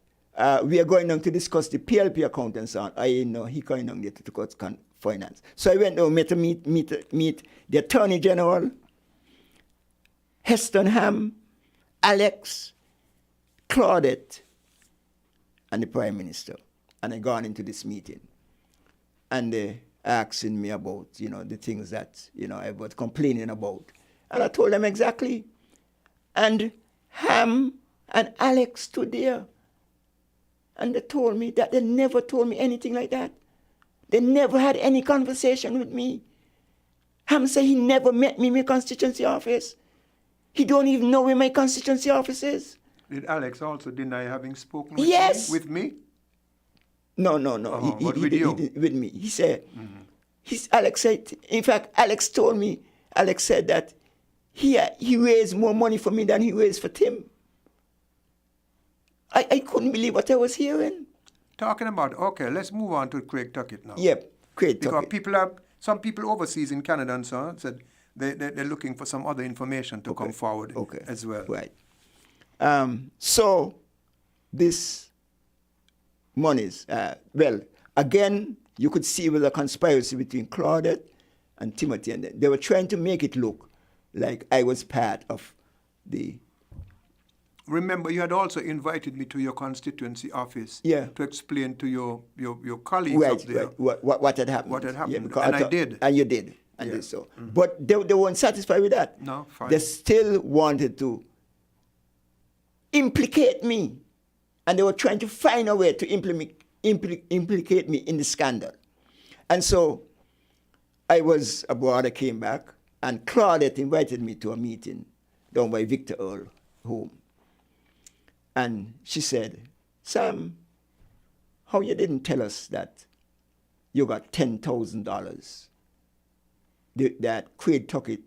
we are going down to discuss the PLP account and so on. I didn't know he going down there to discuss finance. So I went down to meet the Attorney General, Heston Ham, Alex, Claudette, and the Prime Minister. And I gone into this meeting. And they asking me about, the things that, I was complaining about. And I told them exactly. And Ham and Alex stood there. And they told me that they never told me anything like that. They never had any conversation with me. Ham said he never met me in my constituency office. He don't even know where my constituency office is. Did Alex also deny having spoken with me? No. But with you? With me. He said, Alex said, in fact, Alex said that he raised more money for me than he raised for Tim. I couldn't believe what I was hearing. Talking about, okay, let's move on to Craig Tuckett now. Yep, Craig Tuckett. Because some people overseas in Canada and so on said they're looking for some other information to come forward as well. Right. So this monies, again, you could see it was a conspiracy between Claudette and Timothy, and they were trying to make it look like I was part of the... Remember, you had also invited me to your constituency office to explain to your colleagues up there what had happened. What had happened, yeah, and I did. And you did, and did so. Mm-hmm. But they weren't satisfied with that. No, fine. They still wanted to implicate me, and they were trying to find a way to implicate me in the scandal. And so I was abroad, I came back, and Claudette invited me to a meeting down by Victor Earl home. And she said, Sam, how you didn't tell us that you got $10,000 that Craig Tuckett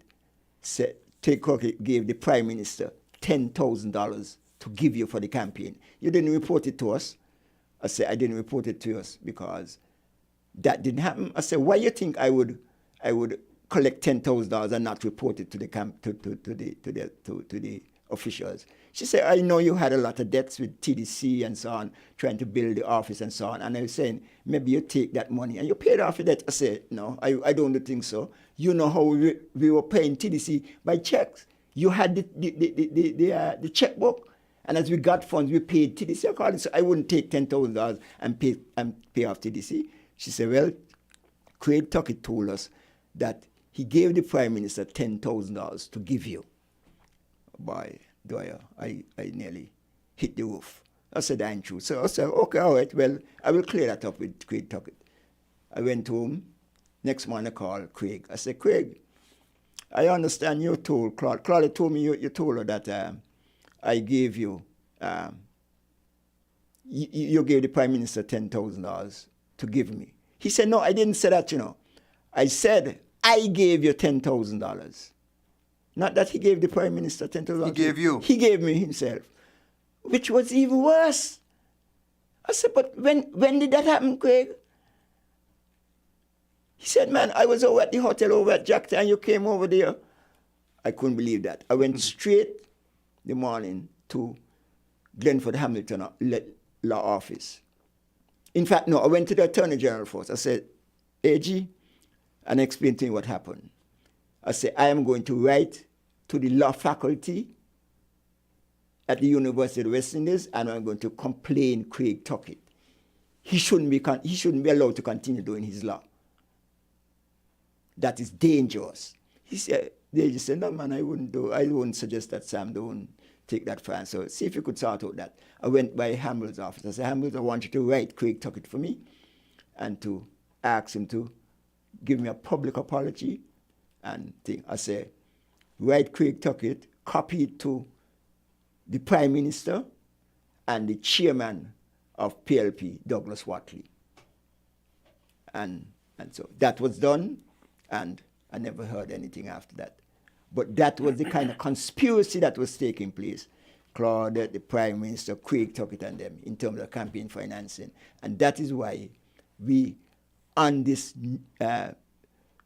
said, Tuckett gave the Prime Minister $10,000 to give you for the campaign. You didn't report it to us. I said, I didn't report it to us because that didn't happen. I said, why you think I would collect $10,000 and not report it to the to the officials? She said, I know you had a lot of debts with TDC and so on, trying to build the office and so on. And I was saying, maybe you take that money and you paid off the debt. I said, no, I don't think so. You know how we were paying TDC by checks. You had the checkbook. And as we got funds, we paid TDC accordingly. So I wouldn't take $10,000 and pay off TDC. She said, well, Craig Tuckett told us that he gave the Prime Minister $10,000 to give you. Boy, Dwyer, I nearly hit the roof. I said, that ain't true. So I said, okay, all right, well, I will clear that up with Craig Tuckett. I went home. Next morning I called Craig. I said, Craig, I understand you told Claudia. Claudia told me you told her that I gave you, you gave the Prime Minister $10,000 to give me. He said, no, I didn't say that, you know. I said, I gave you $10,000. Not that he gave the Prime Minister $10,000. He gave you? He gave me himself, which was even worse. I said, but when did that happen, Craig? He said, man, I was over at the hotel over at Jacktown and you came over there. I couldn't believe that. I went straight the morning to Glenford Hamilton law office. In fact, no, I went to the Attorney General first. I said, AG, and I explained to him what happened. I said, I am going to write to the law faculty at the University of the West Indies, and I'm going to complain Craig Tuckett. He shouldn't be allowed to continue doing his law. That is dangerous. They just said, no, man, I wouldn't suggest that, Sam, don't take that far. So see if you could sort out that. I went by Hamill's office. I said, Hamil's, I want you to write Craig Tuckett for me and to ask him to give me a public apology and thing. I said, write Craig Tuckett, copy it to the Prime Minister and the chairman of PLP, Douglas Watley. And so that was done, and I never heard anything after that. But that was the kind of conspiracy that was taking place. Claudia, the Prime Minister, Craig Tuckett and them, in terms of campaign financing. And that is why we, on this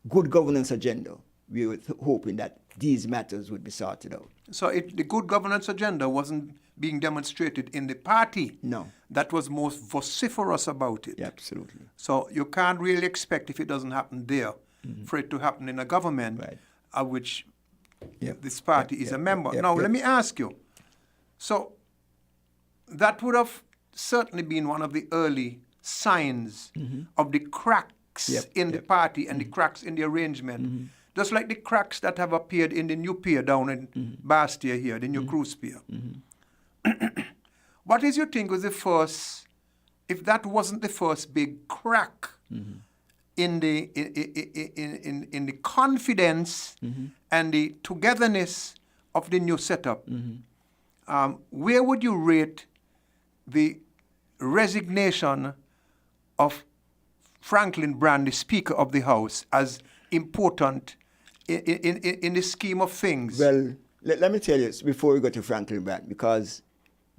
good governance agenda, we were hoping that these matters would be sorted out. So the good governance agenda wasn't being demonstrated in the party. No. That was most vociferous about it. Yeah, absolutely. So you can't really expect, if it doesn't happen there, for it to happen in a government of which this party is a member. Now, let me ask you. So that would have certainly been one of the early signs of the cracks in the party and the cracks in the arrangement. Just like the cracks that have appeared in the new pier down in Bastia here, the new cruise pier. What is your think was the first, if that wasn't the first big crack in the in the confidence and the togetherness of the new setup, where would you rate the resignation of Franklin Brand, the Speaker of the House, as important in the scheme of things? Well, let me tell you before we go to Franklin Brand, because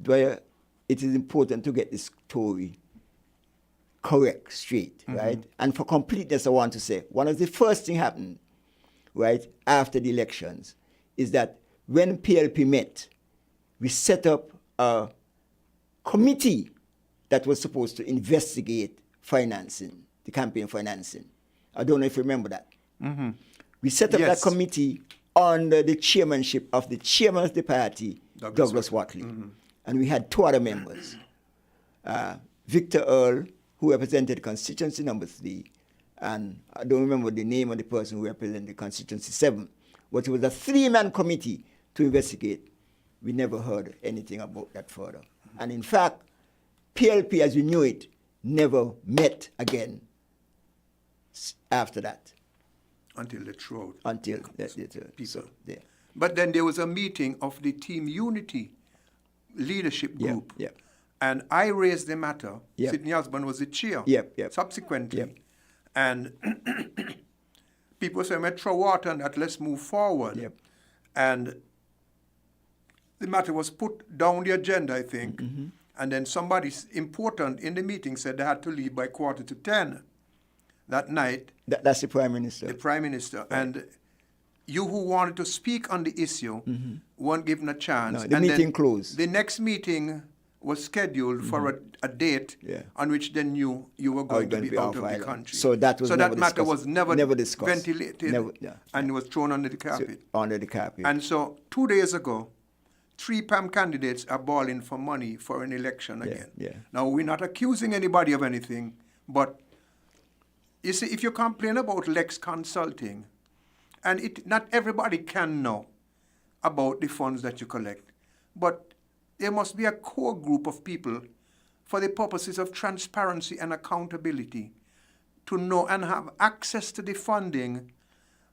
Dwyer, it is important to get this story correct, straight, right? And for completeness, I want to say, one of the first things happened, right, after the elections, is that when PLP met, we set up a committee that was supposed to investigate financing, the campaign financing. I don't know if you remember that. We set up that committee under the chairmanship of the chairman of the party, Douglas Watley. And we had two other members, Victor Earl, who represented constituency number 3, and I don't remember the name of the person who represented constituency 7, but it was a 3-man committee to investigate. We never heard anything about that further. And in fact, PLP as we knew it never met again after that. Until they threw out Until people. so, yeah. But then there was a meeting of the Team Unity leadership group. And I raised the matter. Sidney Osborne was the chair. Subsequently. And people said, let's throw water on that, let's move forward. And the matter was put down the agenda, I think. And then somebody important in the meeting said they had to leave by 9:45. that night, That's the Prime Minister. the Prime Minister, Right. and you who wanted to speak on the issue weren't given a chance. No, the and meeting then closed. The next meeting was scheduled for a date Yeah. on which then you were going to be out of the island. country. So that was so never that matter discussed. was never discussed. ventilated and was thrown under the carpet. Under the carpet. And so 2 days ago, 3 PAM candidates are balling for money for an election again. yeah. Now, we're not accusing anybody of anything, but you see, if you complain about Lex Consulting, and not everybody can know about the funds that you collect, but there must be a core group of people for the purposes of transparency and accountability to know and have access to the funding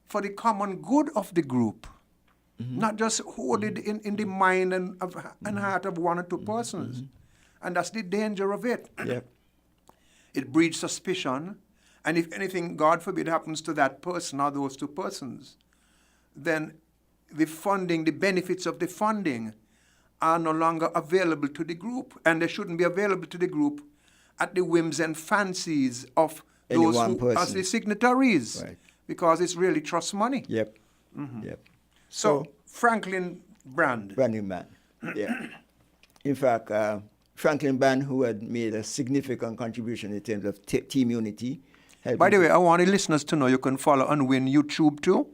for the common good of the group, not just hold it in the mind and heart of 1 or 2 persons. And that's the danger of it. Yep. It breeds suspicion, and if anything, God forbid, happens to that person or those 2 persons, then the funding, the benefits of the funding are no longer available to the group, and they shouldn't be available to the group at the whims and fancies of Any those one who person. are the signatories, Right. because it's really trust money. Yep. Yep. So Franklin Brand. Brand new man. Yeah. In fact, Franklin Brand, who had made a significant contribution in terms of team unity. By the way, I want the listeners to know you can follow on Win YouTube too.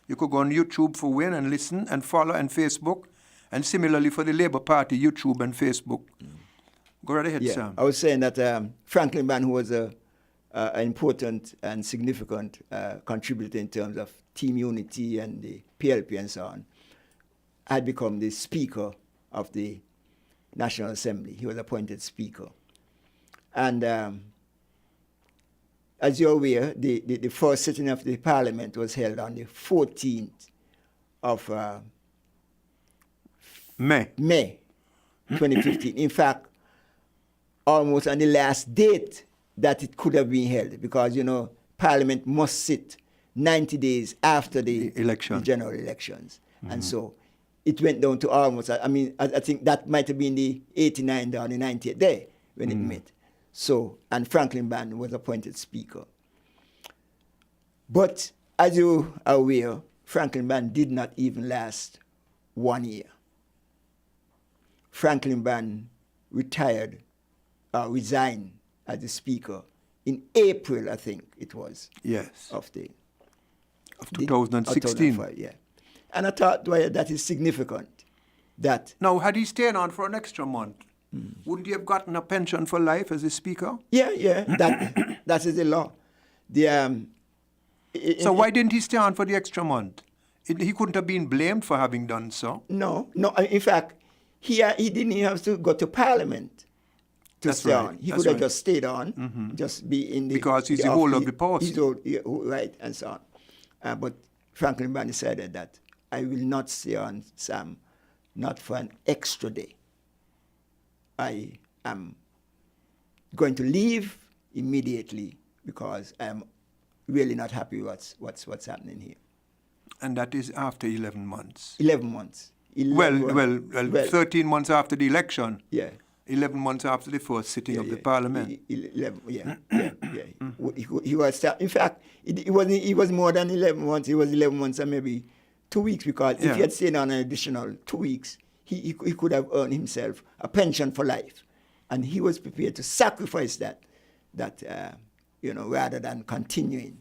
You could go on YouTube for Win and listen and follow, and Facebook. And similarly for the Labour Party, YouTube and Facebook. Go right ahead, Yeah, Sam. I was saying that Franklin Brand, who was an important and significant contributor in terms of team unity and the PLP and so on, had become the Speaker of the National Assembly. He was appointed Speaker. And as you're aware, the first sitting of the Parliament was held on the 14th of May 2015. In fact, almost on the last date that it could have been held, because, Parliament must sit 90 days after the general elections. And so it went down to almost, I think that might have been the 89th or the 90th day when it met. So, and Franklin Brand was appointed Speaker. But as you are aware, Franklin Brand did not even last 1 year. Franklin Brand resigned as the Speaker in April, I think it was. Yes. Of 2016. Yeah. And I thought, Dwyer, that is significant. That now, had he stayed on for an extra month, wouldn't he have gotten a pension for life as a Speaker? Yeah. That is the law. So why didn't he stay on for the extra month? He couldn't have been blamed for having done so. No. In fact, he didn't even have to go to Parliament to stay on. He could have just stayed on, just be in the... Because he's the holder of the post. Right, and so on. But Franklin Brand decided that I will not stay on, Sam, not for an extra day. I am going to leave immediately because I'm really not happy with what's happening here. And that is after 11 months. 11 months. 13 months after the election. Yeah. 11 months after the first sitting of the Parliament. 11, yeah. He was, in fact, it was more than 11 months. It was 11 months and maybe 2 weeks, because if he had stayed on an additional 2 weeks, he could have earned himself a pension for life. And he was prepared to sacrifice that rather than continuing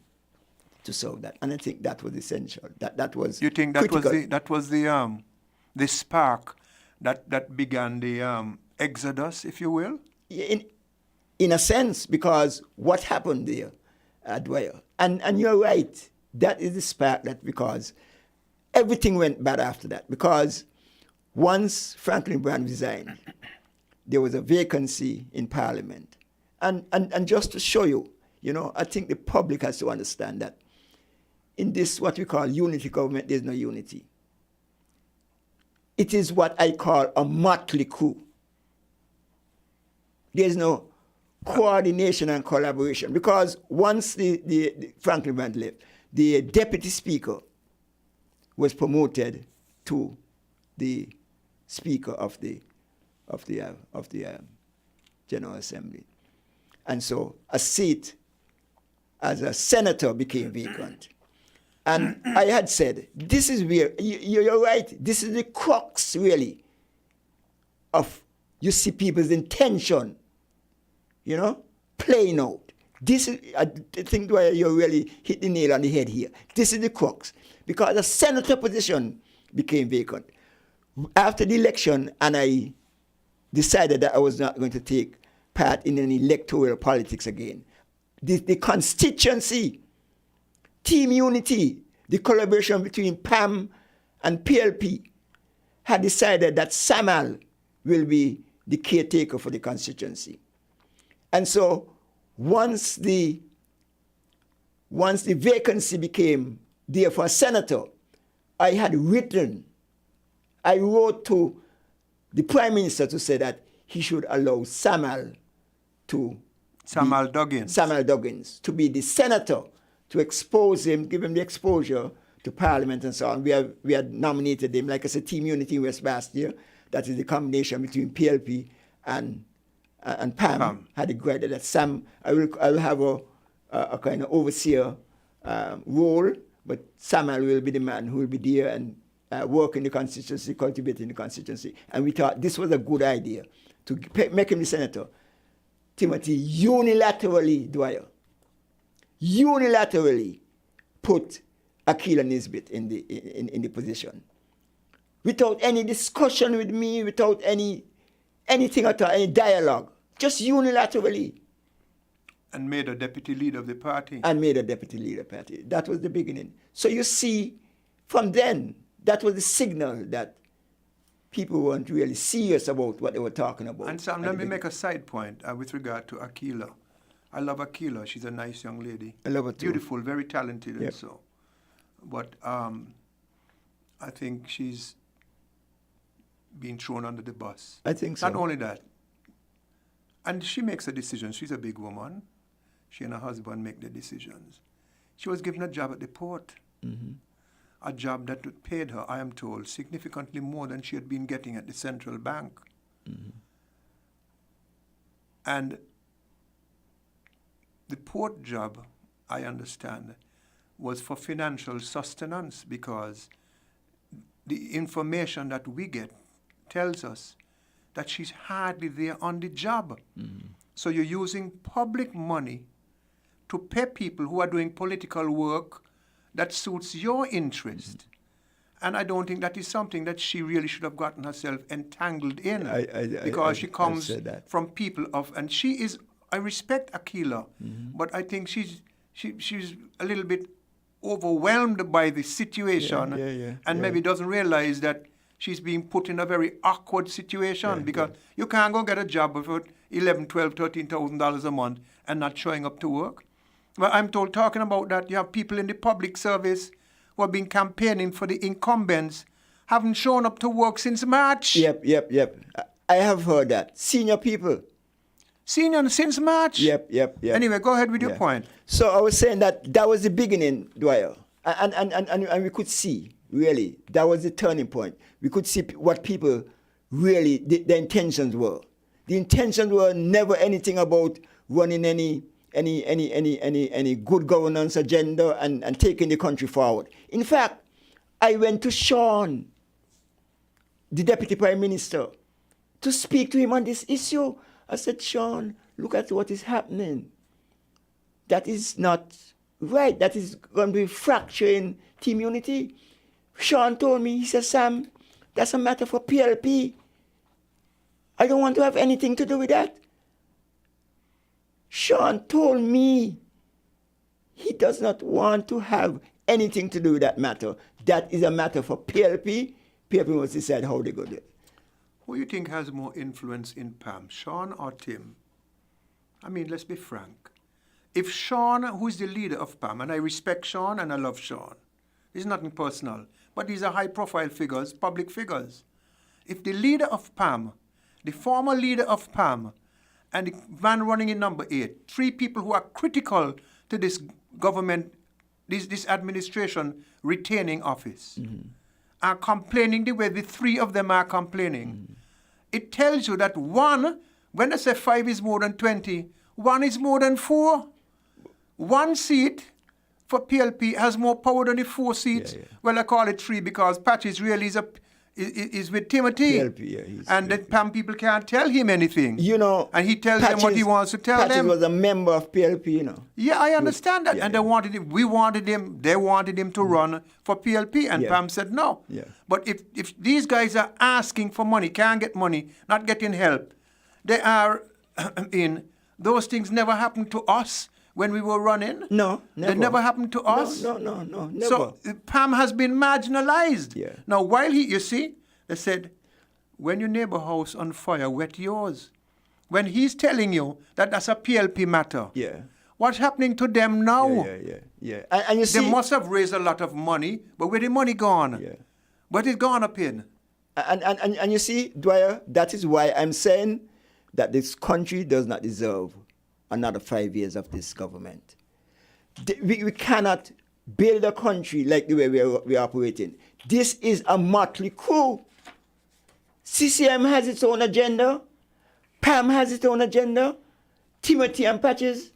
to serve that. And I think that was essential. That was You think that was the spark that began the exodus, if you will? In a sense, because what happened there, Dwyer, and you're right, that is the spark, because everything went bad after that. Because once Franklin Brand resigned, there was a vacancy in Parliament. And just to show you, I think the public has to understand that in this, what we call unity government, there's no unity. It is what I call a motley crew. There's no coordination and collaboration, because once the Franklin Brand left, the deputy speaker was promoted to the speaker of the General Assembly, and so a seat as a senator became vacant. And I had said, this is where, you're right, this is the crux, really, of, you see people's intention, playing out. This is, I think, Dwyer, you really hit the nail on the head here. This is the crux. Because the senator position became vacant. After the election, and I decided that I was not going to take part in any electoral politics again, the constituency, team unity, the collaboration between PAM and PLP had decided that Samal will be the caretaker for the constituency. And so once the vacancy became there for a senator, I wrote to the Prime Minister to say that he should allow Samal Duggins to be the senator, to expose him, give him the exposure to Parliament and so on. We had nominated him, like I said, Team Unity in West Bastia. That is the combination between PLP and PAM. Had agreed that Sam, I will have a kind of overseer role, but Samuel will be the man who will be there and work in the constituency, cultivating the constituency. And we thought this was a good idea to make him the senator. Timothy unilaterally, Dwyer, put Akila Nisbet in the position, without any discussion with me, without anything at all, any dialogue, just unilaterally. And made a deputy leader of the party. That was the beginning. So you see, from then, that was the signal that people weren't really serious about what they were talking about. And Sam, let me make a side point with regard to Akila. I love Akila. She's a nice young lady. I love her too. Beautiful, very talented and so. But I think she's being thrown under the bus. I think so. Not only that, and she makes a decision. She's a big woman. She and her husband make the decisions. She was given a job at the port. Mm-hmm. A job that paid her, I am told, significantly more than she had been getting at the central bank. Mm-hmm. And the port job, I understand, was for financial sustenance, because the information that we get tells us that she's hardly there on the job. Mm-hmm. So you're using public money to pay people who are doing political work that suits your interest. Mm-hmm. And I don't think that is something that she really should have gotten herself entangled in, because she comes from people of, and she is, I respect Akila, mm-hmm. but I think she's a little bit overwhelmed by the situation, and maybe doesn't realize that she's being put in a very awkward situation, because you can't go get a job for $11,000, $12,000, $13,000 a month and not showing up to work. Well, I'm told, talking about that, you have people in the public service who have been campaigning for the incumbents, haven't shown up to work since March. Yep. I have heard that. Senior people. Senior since March? Yep. Anyway, go ahead with your point. So I was saying that was the beginning, Dwyer. And we could see, really, that was the turning point. We could see what people really, the intentions were. The intentions were never anything about running any good governance agenda and taking the country forward. In fact, I went to Sean, the Deputy Prime Minister, to speak to him on this issue. I said, Sean, look at what is happening. That is not right. That is going to be fracturing team unity. Sean told me, he said, Sam, that's a matter for PLP. I don't want to have anything to do with that. Sean told me he does not want to have anything to do with that matter. That is a matter for PLP. PLP must decide how they go do it. Who do you think has more influence in PAM, Sean or Tim? I mean, let's be frank. If Sean, who is the leader of PAM, and I respect Sean and I love Sean, it's nothing personal, but these are high-profile figures, public figures. If the leader of PAM, the former leader of PAM, and the man running in number 8, 3 people who are critical to this government, this administration retaining office, are complaining the way the 3 of them are complaining, it tells you that 1, when I say 5 is more than 20, 1 is more than 4. 1 seat for PLP has more power than the 4 seats. Yeah, yeah. Well, I call it 3 because Patches really is with Timothy. PLP, yeah, he's and the PAM people can't tell him anything. You know, and he tells them what he wants to tell Patches them. was a member of PLP, you know. Yeah, I understand that. Yeah, and yeah. they wanted him to run for PLP, and Yeah. PAM said no. Yeah. But if these guys are asking for money, can't get money, not getting help, they are those things never happened to us when we were running. No, never. They never happened to us. No, never. So PAM has been marginalized. Yeah. Now, you see, they said, when your neighbor house on fire, wet yours. When he's telling you that that's a PLP matter, Yeah. what's happening to them now? Yeah. And you see, They must have raised a lot of money, but where the money gone? Yeah. But it's gone up in. And you see, Dwyer, that is why I'm saying that this country does not deserve another 5 years of this government. We cannot build a country like the way we're operating. This is a motley crew. CCM has its own agenda. PAM has its own agenda. Timothy and Patches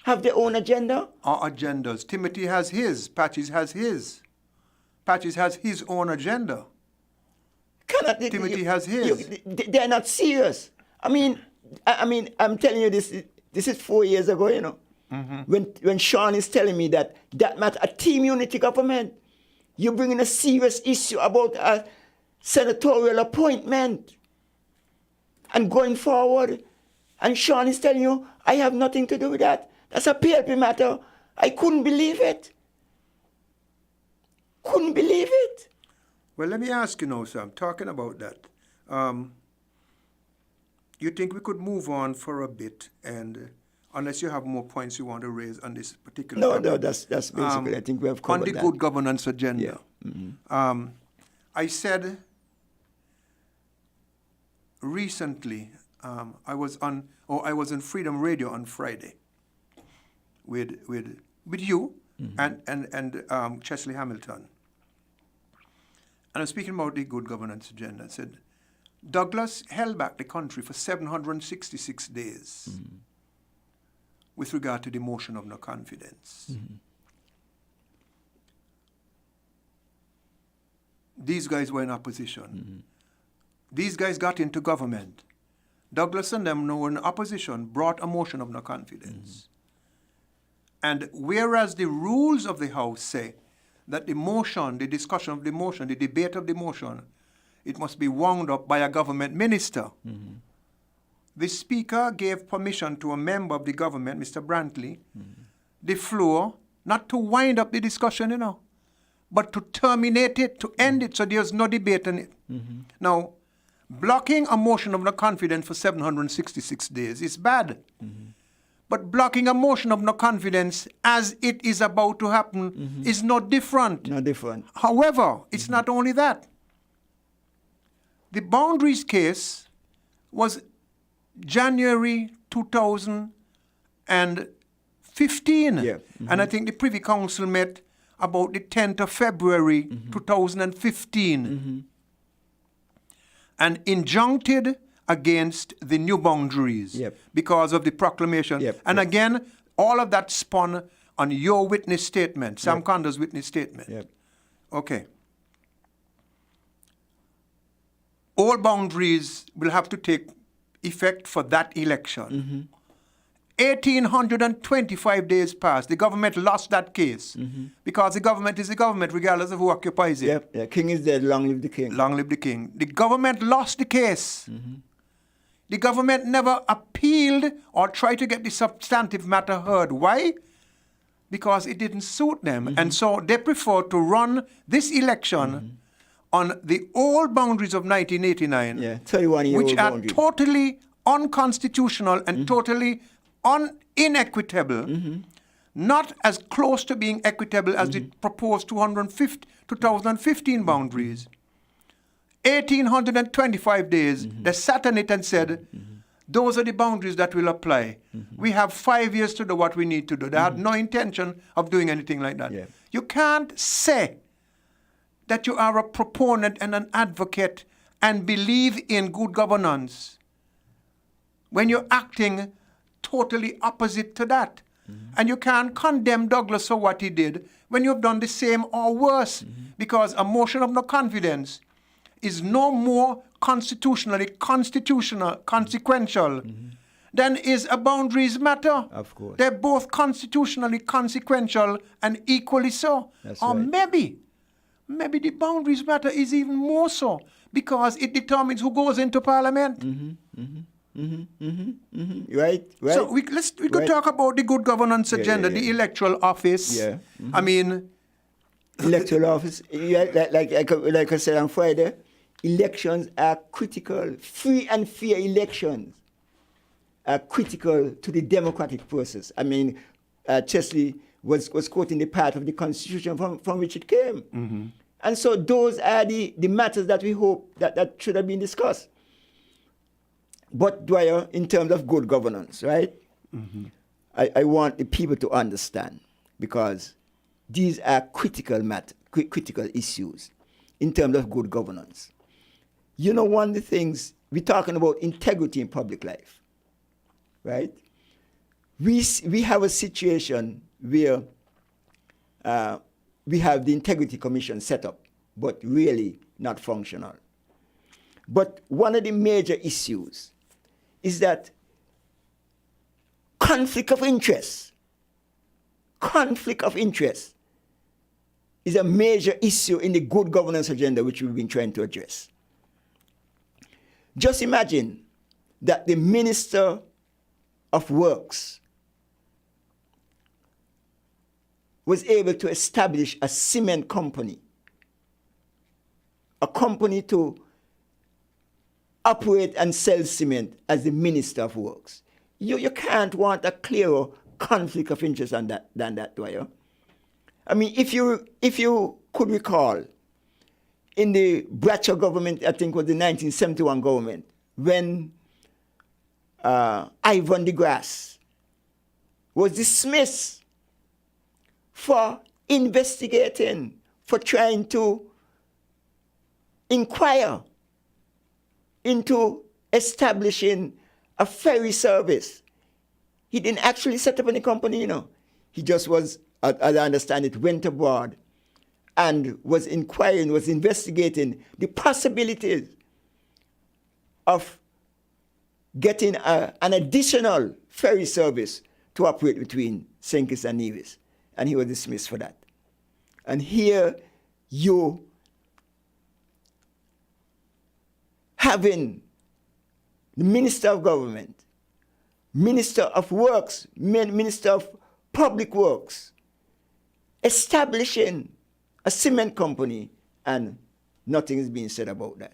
have their own agenda. Our agendas. Timothy has his. Patches has his. Patches has his own agenda. Timothy has his. They're not serious. I mean, I'm telling you this. This is 4 years ago, you know. Mm-hmm. When Sean is telling me that matter, a team unity government, you're bringing a serious issue about a senatorial appointment and going forward. And Sean is telling you, I have nothing to do with that. That's a PLP matter. I couldn't believe it. Couldn't believe it. Well, let me ask you now, Sam, talking about that. You think we could move on for a bit, and unless you have more points you want to raise on this particular topic? No, that's basically, I think we have covered on the that. good governance agenda. Yeah. Mm-hmm. I said recently, I was in Freedom Radio on Friday with you and Chesley Hamilton. And I'm speaking about the good governance agenda. I said, Douglas held back the country for 766 days with regard to the motion of no confidence. Mm-hmm. These guys were in opposition. These guys got into government. Douglas and them, who were in opposition, brought a motion of no confidence. And whereas the rules of the House say that the motion, the discussion of the motion, the debate of the motion, it must be wound up by a government minister. The Speaker gave permission to a member of the government, Mr. Brantley, the floor, not to wind up the discussion, but to terminate it, to end it, so there's no debate on it. Now, blocking a motion of no confidence for 766 days is bad. But blocking a motion of no confidence as it is about to happen is not different. No different. However, it's not only that. The boundaries case was January 2015. Yeah. And I think the Privy Council met about the 10th of February 2015. And injuncted against the new boundaries because of the proclamation. And again, all of that spun on your witness statement, Sam Condor's witness statement. Okay. All boundaries will have to take effect for that election. 1,825 days passed. The government lost that case because the government is the government regardless of who occupies it. Yeah, king is dead, long live the king. Long live the king. The government lost the case. The government never appealed or tried to get the substantive matter heard. Why? Because it didn't suit them. And so they preferred to run this election on the old boundaries of 1989, 31-year-old which are boundary. totally unconstitutional and totally inequitable, not as close to being equitable as the proposed 2015 boundaries. 1,825 days, they sat on it and said, those are the boundaries that will apply. We have 5 years to do what we need to do. They had no intention of doing anything like that. You can't say that you are a proponent and an advocate and believe in good governance when you're acting totally opposite to that. And you can't condemn Douglas for what he did when you've done the same or worse, because a motion of no confidence is no more consequential than is a boundaries matter. Of course. They're both constitutionally consequential and equally so. That's or right. maybe the boundaries matter is even more so, because it determines who goes into parliament. Right. So we could Right. talk about the good governance agenda, yeah. the electoral office. Yeah. I mean, Electoral office, like I said on Friday, elections are critical. Free and fair elections are critical to the democratic process. I mean, Chesley was quoting the part of the Constitution from which it came. And so those are the matters that we hope that should have been discussed. But Dwyer, in terms of good governance, right? I want the people to understand, because these are critical issues in terms of good governance. You know, one of the things, we're talking about integrity in public life, right? We have a situation where we have the Integrity Commission set up, but really not functional. But one of the major issues is that conflict of interest is a major issue in the good governance agenda which we've been trying to address. Just imagine that the Minister of Works was able to establish a cement company, a company to operate and sell cement as the Minister of Works. You can't want a clearer conflict of interest than that, Dwyer. I mean, if you could recall, in the Bradshaw government, I think it was the 1971 government, when Ivan de Grasse was dismissed for investigating, for trying to inquire into establishing a ferry service. He didn't actually set up any company, you know. He just was, as I understand it, went abroad and was inquiring, was investigating the possibilities of getting an additional ferry service to operate between St. Kitts and Nevis. And he was dismissed for that. And here you having the Minister of Government, Minister of Works, Minister of Public Works, establishing a cement company, and nothing is being said about that.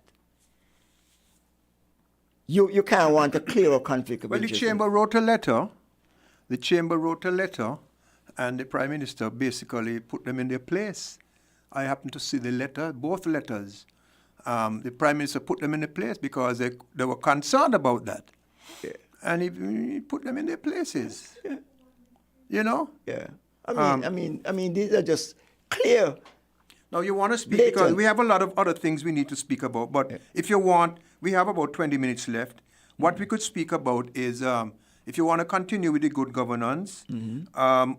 You can't want a clearer conflict of interest. Well, the Chamber wrote a letter, and the Prime Minister basically put them in their place. I happened to see the letter, both letters. The Prime Minister put them in their place because they were concerned about that. Yeah. And he put them in their places. Yeah. You know? Yeah. I mean, these are just clear. Now, you want to speak, blatant. because we have a lot of other things we need to speak about. But if you want, we have about 20 minutes left. What we could speak about is, if you want to continue with the good governance,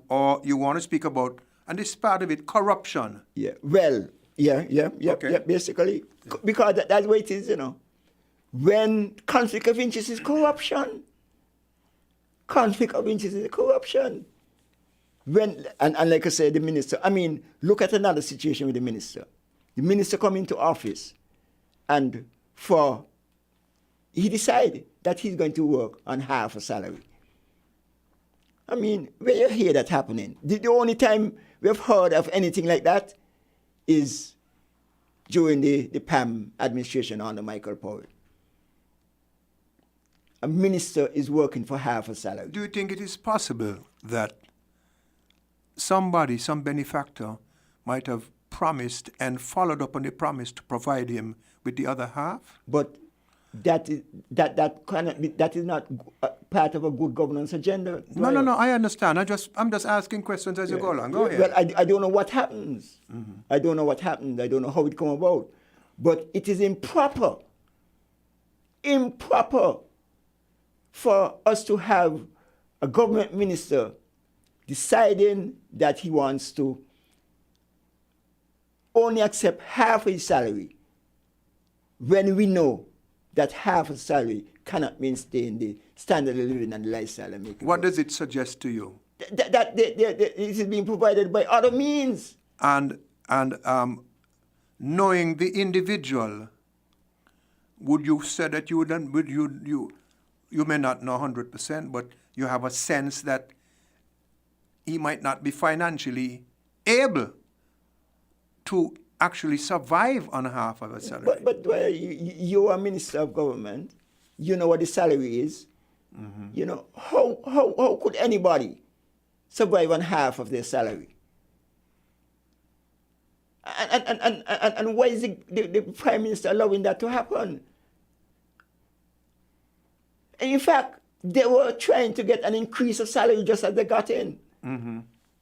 or you want to speak about, and this part of it, corruption. Yeah. Well, yeah, basically. Yeah. Because that's what it is, you know. When conflict of interest is corruption. Conflict of interest is corruption. When, and like I said, the minister, I mean, look at another situation with the minister. The minister come into office, and he decided that he's going to work on half a salary. I mean, where you hear that happening? The only time we have heard of anything like that is during the PAM administration under Michael Powell. A minister is working for half a salary. Do you think it is possible that some benefactor might have promised and followed up on the promise to provide him with the other half? But that is not part of a good governance agenda. No, I understand. I'm just asking questions as you go along. Go ahead. Well, I don't know what happens. I don't know what happened. I don't know how it come about. But it is improper for us to have a government minister deciding that he wants to only accept half his salary when we know that half a salary cannot maintain the standard of living and the lifestyle and make it What work. does it suggest to you? That it is being provided by other means. And knowing the individual, would you say that you wouldn't, you may not know 100%, but you have a sense that he might not be financially able to actually survive on half of a salary? But you are minister of government. You know what the salary is. Mm-hmm. You know, how could anybody survive on half of their salary? And why is the Prime Minister allowing that to happen? And in fact, they were trying to get an increase of salary just as they got in. Mm-hmm.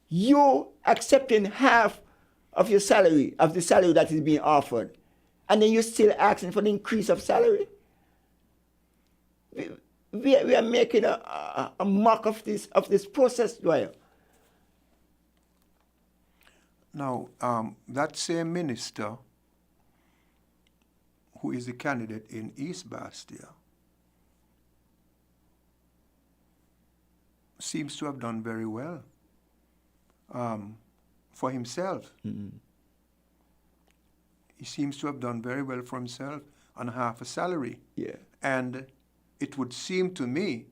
You accepting half of your salary, of the salary that is being offered, and then you're still asking for the increase of salary? We are making a mock of this process, Dwyer. Now, that same minister, who is the candidate in East Bastia, seems to have done very well for himself. Mm-hmm. He seems to have done very well for himself on half a salary. Yeah. And it would seem to me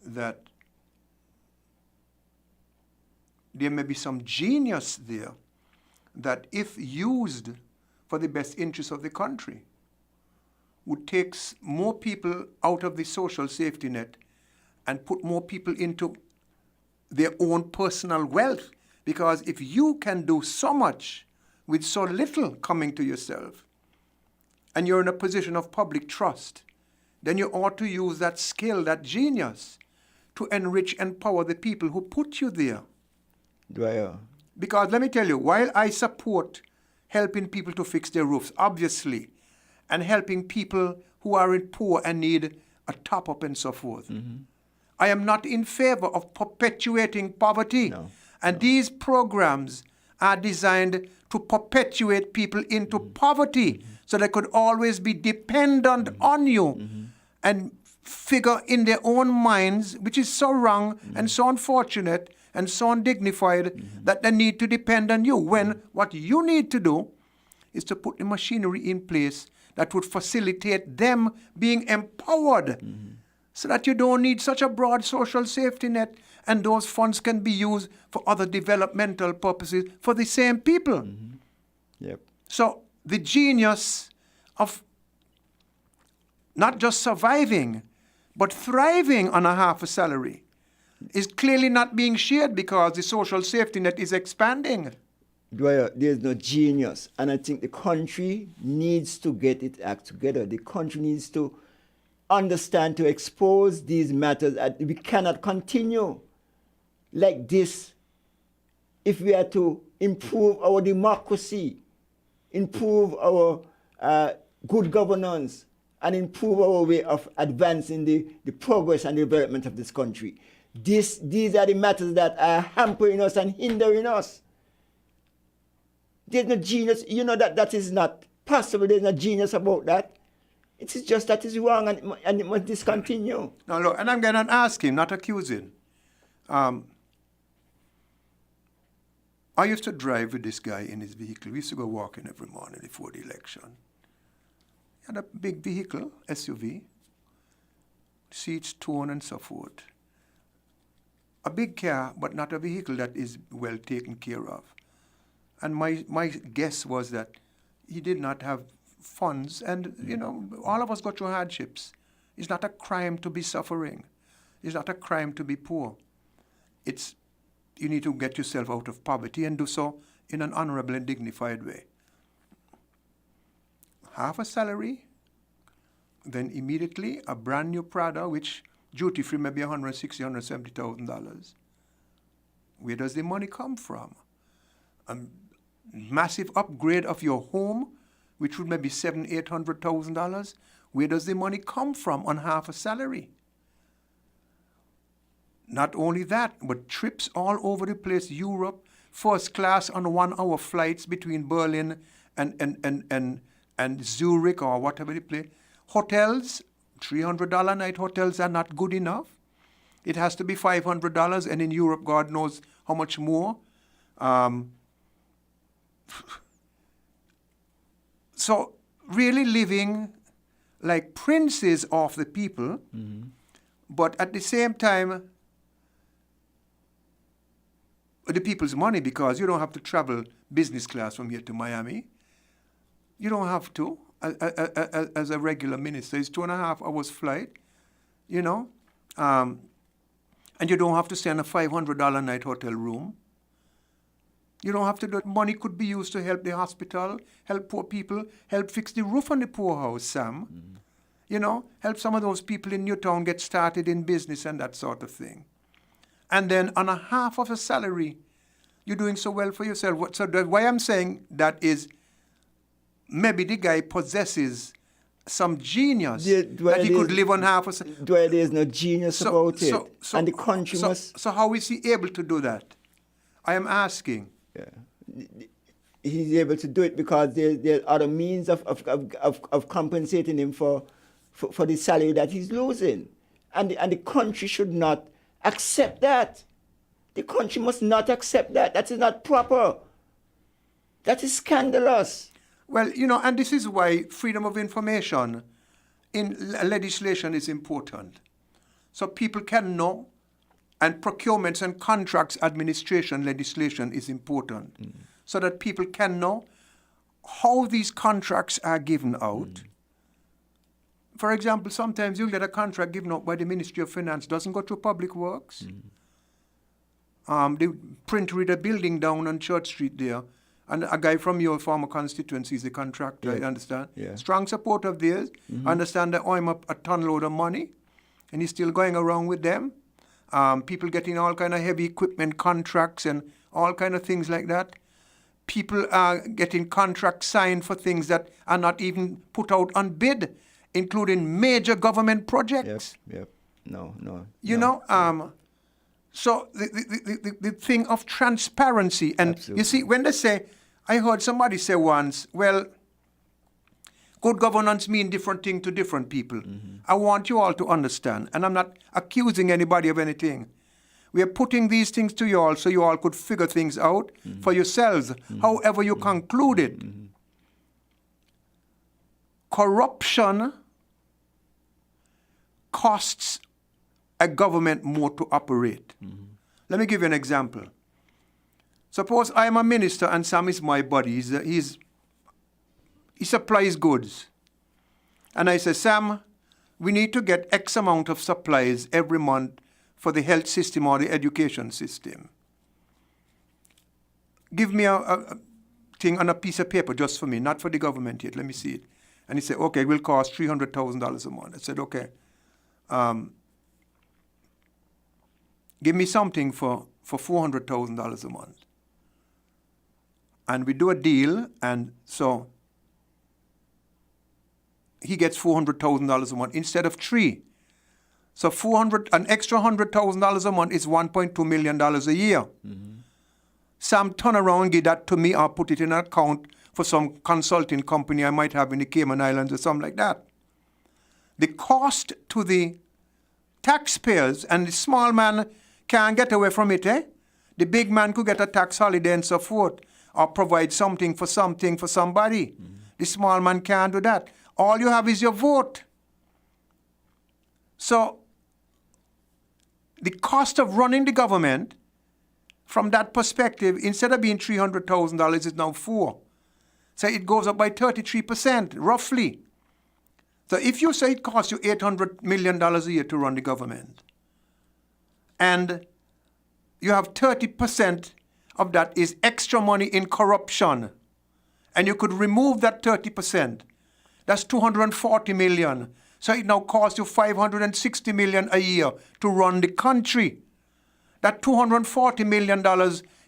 that there may be some genius there that, if used for the best interest of the country, would take more people out of the social safety net and put more people into their own personal wealth. Because if you can do so much with so little coming to yourself, and you're in a position of public trust, then you ought to use that skill, that genius, to enrich and empower the people who put you there. Dwyer. Because let me tell you, while I support helping people to fix their roofs, obviously, and helping people who are poor and need a top-up and so forth, mm-hmm. I am not in favor of perpetuating poverty. No. And these programs are designed to perpetuate people into mm-hmm. poverty, mm-hmm. so they could always be dependent mm-hmm. on you mm-hmm. and figure in their own minds, which is so wrong mm-hmm. and so unfortunate and so undignified, mm-hmm. that they need to depend on you, when mm-hmm. what you need to do is to put the machinery in place that would facilitate them being empowered, mm-hmm. so that you don't need such a broad social safety net, and those funds can be used for other developmental purposes for the same people. Mm-hmm. Yep. So the genius of not just surviving, but thriving on a half a salary is clearly not being shared, because the social safety net is expanding. Dwyer, there's no genius. And I think the country needs to get its act together. The country needs to understand, to expose these matters. We cannot continue like this if we are to improve our democracy, improve our good governance, and improve our way of advancing the progress and development of this country. These are the matters that are hampering us and hindering us. There's no genius. You know that is not possible. There's no genius about that. It is just that is wrong, and it must discontinue. Now look, and I'm going to ask him, not accuse him. I used to drive with this guy in his vehicle. We used to go walking every morning before the election. He had a big vehicle, SUV, seats torn and so forth. A big car, but not a vehicle that is well taken care of. And my guess was that he did not have funds. And, you know, all of us go through hardships. It's not a crime to be suffering. It's not a crime to be poor. You need to get yourself out of poverty and do so in an honorable and dignified way. Half a salary, then immediately a brand new Prada, which duty-free may be $160,000, $170,000. Where does the money come from? A massive upgrade of your home, which would maybe $700,000, $800,000. Where does the money come from on half a salary? not only that, but trips all over the place, Europe, first class on 1-hour flights between Berlin and Zurich or whatever the place. Hotels, $300 a night hotels are not good enough. It has to be $500, and in Europe, God knows how much more. So really living like princes of the people, but at the same time, the people's money, because you don't have to travel business class from here to Miami. You don't have to, as a regular minister. It's 2.5 hours flight, you know. And you don't have to stay in a $500 a night hotel room. You don't have to do it. Money could be used to help the hospital, help poor people, help fix the roof on the poorhouse, Sam. You know, help some of those people in Newtown get started in business and that sort of thing. And then on a half of a salary, you're doing so well for yourself. So why I'm saying that is maybe the guy possesses some genius that he could live on half a salary. Dwyer, there's no genius about it. And the country must... So how is he able to do that? I am asking. Yeah. He's able to do it because there are other means of compensating him for the salary that he's losing. And the country should not accept that. The country must not accept that. That is not proper. That is scandalous. Well, you know, and this is why freedom of information in legislation is important. So people can know, and procurements and contracts administration legislation is important, so that people can know how these contracts are given out. For example, sometimes you'll get a contract given out by the Ministry of Finance, doesn't go through Public Works. They print read a building down on Church Street there, and a guy from your former constituency is the contractor, I understand. Yeah. Strong support of theirs. I understand that I'm a ton load of money, and he's still going around with them. People getting all kind of heavy equipment contracts and all kind of things like that. People are getting contracts signed for things that are not even put out on bid, including major government projects. Yep. No. You know, so the thing of transparency, and absolutely. You see, when they say, I heard somebody say once, well, good governance means different things to different people. I want you all to understand, and I'm not accusing anybody of anything. We are putting these things to you all so you all could figure things out for yourselves, however you conclude it. Corruption costs a government more to operate. Let me give you an example. Suppose I am a minister and Sam is my buddy. He supplies goods. And I say, Sam, we need to get X amount of supplies every month for the health system or the education system. Give me a thing on a piece of paper just for me, not for the government yet. Let me see it. And he said, okay, it will cost $300,000 a month. I said, okay. Give me something for $400,000 a month. And we do a deal, and so he gets $400,000 a month instead of $3. So an extra $100,000 a month is $1.2 million a year. Sam turn around and give that to me or put it in an account for some consulting company I might have in the Cayman Islands or something like that. The cost to the taxpayers, and the small man can't get away from it, eh? The big man could get a tax holiday and so forth, or provide something for somebody. The small man can't do that. All you have is your vote. So the cost of running the government, from that perspective, instead of being $300,000, is now $4. So it goes up by 33%, roughly. So if you say it costs you $800 million a year to run the government, and you have 30% of that is extra money in corruption, and you could remove that 30%, that's $240 million. So it now costs you $560 million a year to run the country. That $240 million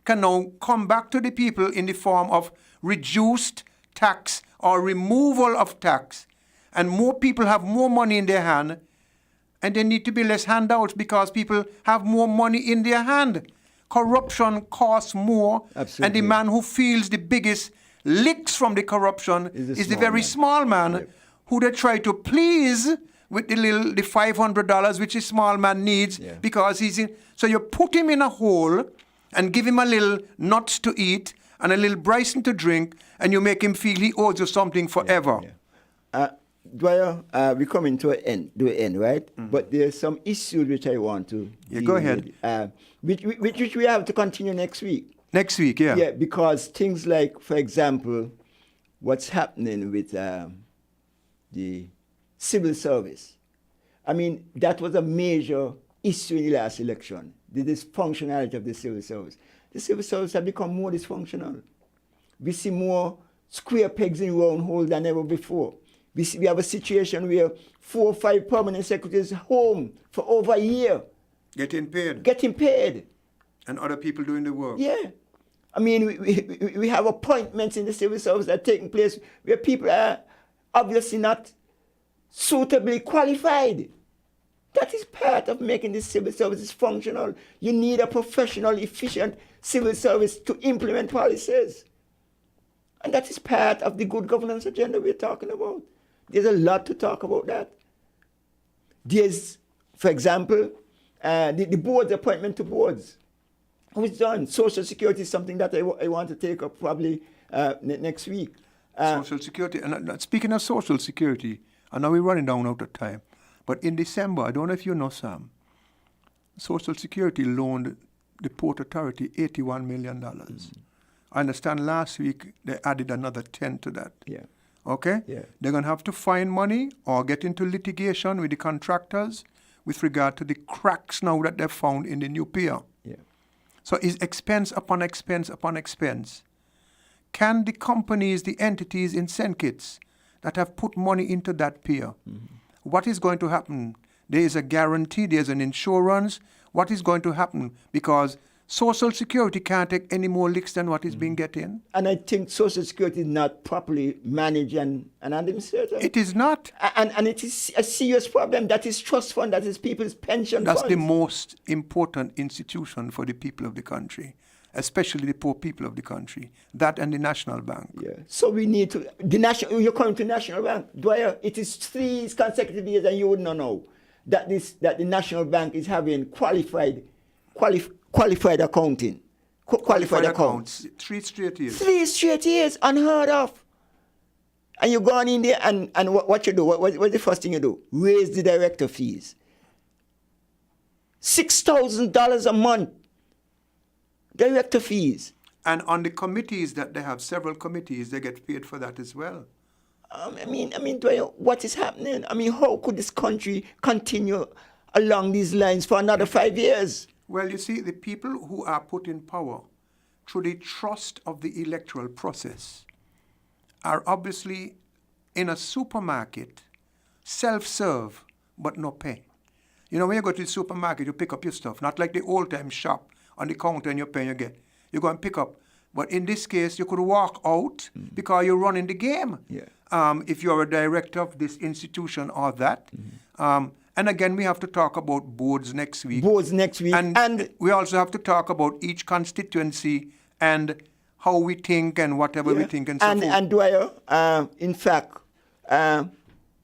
can now come back to the people in the form of reduced tax or removal of tax. And more people have more money in their hand, and there need to be less handouts because people have more money in their hand. Corruption costs more, Absolutely. and the man who feels the biggest licks from the corruption is the very small man Yep. who they try to please with the $500 which the small man needs Yeah. because he's in. So you put him in a hole and give him a little nuts to eat and a little Bryson to drink, and you make him feel he owes you something forever. Yeah. Dwyer, we're coming to an end, right? But there's some issues which I want to deal go ahead. with, which we have to continue next week. Next week, yeah. Yeah, because things like, for example, what's happening with the civil service. I mean, that was a major issue in the last election, the dysfunctionality of the civil service. The civil service has become more dysfunctional. We see more square pegs in round holes than ever before. We have a situation where 4 or 5 permanent secretaries home for over a year. Getting paid. Getting paid. And other people doing the work. Yeah. I mean, we have appointments in the civil service that are taking place where people are obviously not suitably qualified. That is part of making the civil services functional. You need a professional, efficient civil service to implement policies. And that is part of the good governance agenda we're talking about. There's a lot to talk about that. There's, for example, the board's appointment to boards. Who's done? Social Security is something that I want to take up probably next week. Social Security. And speaking of Social Security, I know we're running down out of time, but in December, I don't know if you know, Sam, Social Security loaned the Port Authority $81 million. I understand last week they added another 10 to that. Yeah. Okay? Yeah. They're going to have to find money or get into litigation with the contractors with regard to the cracks now that they've found in the new pier. Yeah. So it's expense upon expense upon expense. Can the companies, the entities in St. Kitts that have put money into that pier, what is going to happen? There is a guarantee, there's an insurance. What is going to happen? Because Social Security can't take any more licks than what it's been getting. And I think Social Security is not properly managed and administered. It is not. And it is a serious problem. That is trust fund, that is people's pension That's funds. the most important institution for the people of the country, especially the poor people of the country. That and the National Bank. Yeah. So we need to, you're coming to National Bank. Dwyer, it is 3 consecutive years and you would not know that the National Bank is having qualified accounting. Qualified accounts. 3 straight years. 3 straight years, unheard of. And you're going in there and what you do? What's the first thing you do? Raise the director fees. $6,000 a month. Director fees. And on the committees that they have, several committees, they get paid for that as well. I mean, Dwyer, what is happening? I mean, how could this country continue along these lines for another 5 years? Well, you see, the people who are put in power through the trust of the electoral process are obviously in a supermarket, self-serve, but no pay. You know, when you go to the supermarket, you pick up your stuff, not like the old-time shop on the counter and you pay and you get. You go and pick up. But in this case, you could walk out because you're running the game. Yeah. If you're a director of this institution or that. And again, we have to talk about boards next week. Boards next week. And we also have to talk about each constituency and how we think and whatever we think and so forth. And Dwyer, in fact,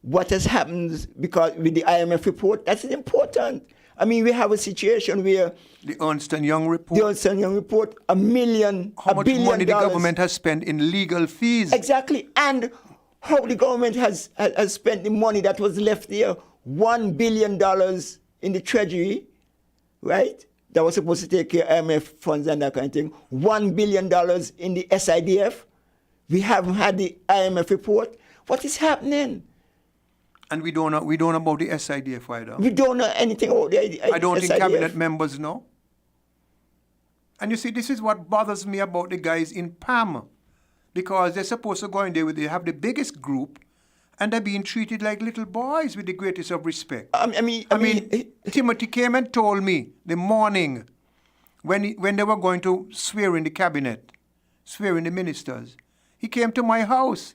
what has happened because with the IMF report, that's important. I mean, we have a situation where the Ernst & Young report. The Ernst & Young report, $1 billion. How much money the government has spent in legal fees. Exactly. And how the government has spent the money that was left there, $1 billion in the treasury, right? That was supposed to take care of IMF funds and that kind of thing. $1 billion in the SIDF. We haven't had the IMF report. What is happening? And we don't know about the SIDF either. We don't know anything about the SIDF. I don't think cabinet members know. And you see, this is what bothers me about the guys in PAM. Because they're supposed to go in there, they have the biggest group, and they're being treated like little boys with the greatest of respect. I mean, Timothy came and told me the morning when they were going to swear in the cabinet, swear in the ministers. He came to my house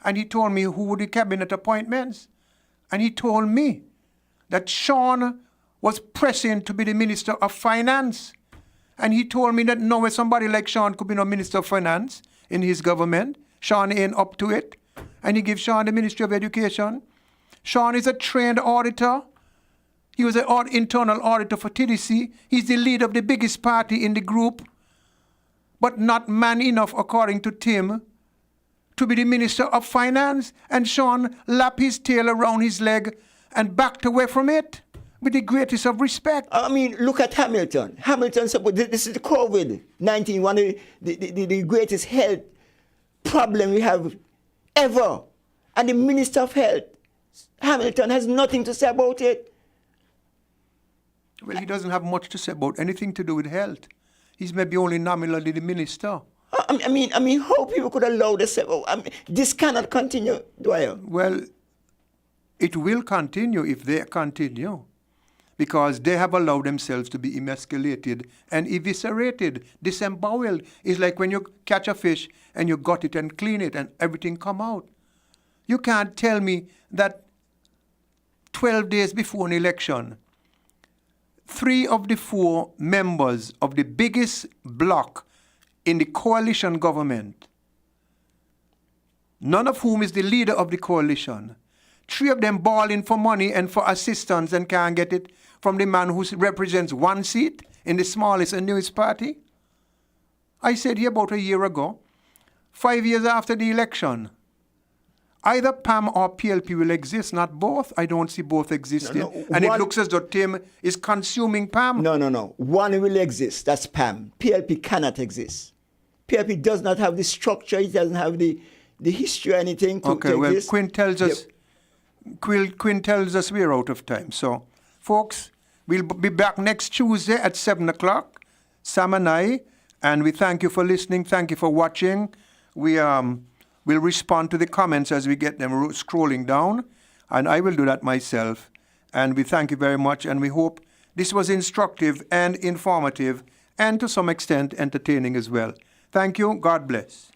and he told me who were the cabinet appointments. And he told me. that Sean was pressing to be the Minister of Finance. And he told me that no way somebody like Sean could be no Minister of Finance in his government. Sean ain't up to it. And he gives Sean the Ministry of Education. Sean is a trained auditor. He was an internal auditor for TDC. He's the leader of the biggest party in the group, but not man enough, according to Tim, to be the Minister of Finance. And Sean lapped his tail around his leg and backed away from it with the greatest of respect. I mean, look at Hamilton. Hamilton said, this is the COVID-19, one of the greatest health problem we have ever. And the Minister of Health, Hamilton, has nothing to say about it. Well, he doesn't have much to say about anything to do with health. He's maybe only nominally the minister. I mean, how people could allow this? This cannot continue, Dwyer. Well, it will continue if they continue, because they have allowed themselves to be emasculated and eviscerated, disemboweled. It's like when you catch a fish and you gut it and clean it and everything come out. You can't tell me that 12 days before an election, 3 of the 4 members of the biggest bloc in the coalition government, none of whom is the leader of the coalition, 3 of them bawling for money and for assistance and can't get it from the man who represents 1 seat in the smallest and newest party. I said here about a year ago, 5 years after the election, either PAM or PLP will exist, not both. I don't see both existing. And it looks as though Tim is consuming PAM. No. One will exist. That's PAM. PLP cannot exist. PLP does not have the structure. It doesn't have the history or anything to Okay, well, exist. Quinn tells us we're out of time. So, folks, we'll be back next Tuesday at 7 o'clock, Sam and I, and we thank you for listening. Thank you for watching. We'll respond to the comments as we get them scrolling down, and I will do that myself. And we thank you very much, and we hope this was instructive and informative, and to some extent entertaining as well. Thank you. God bless.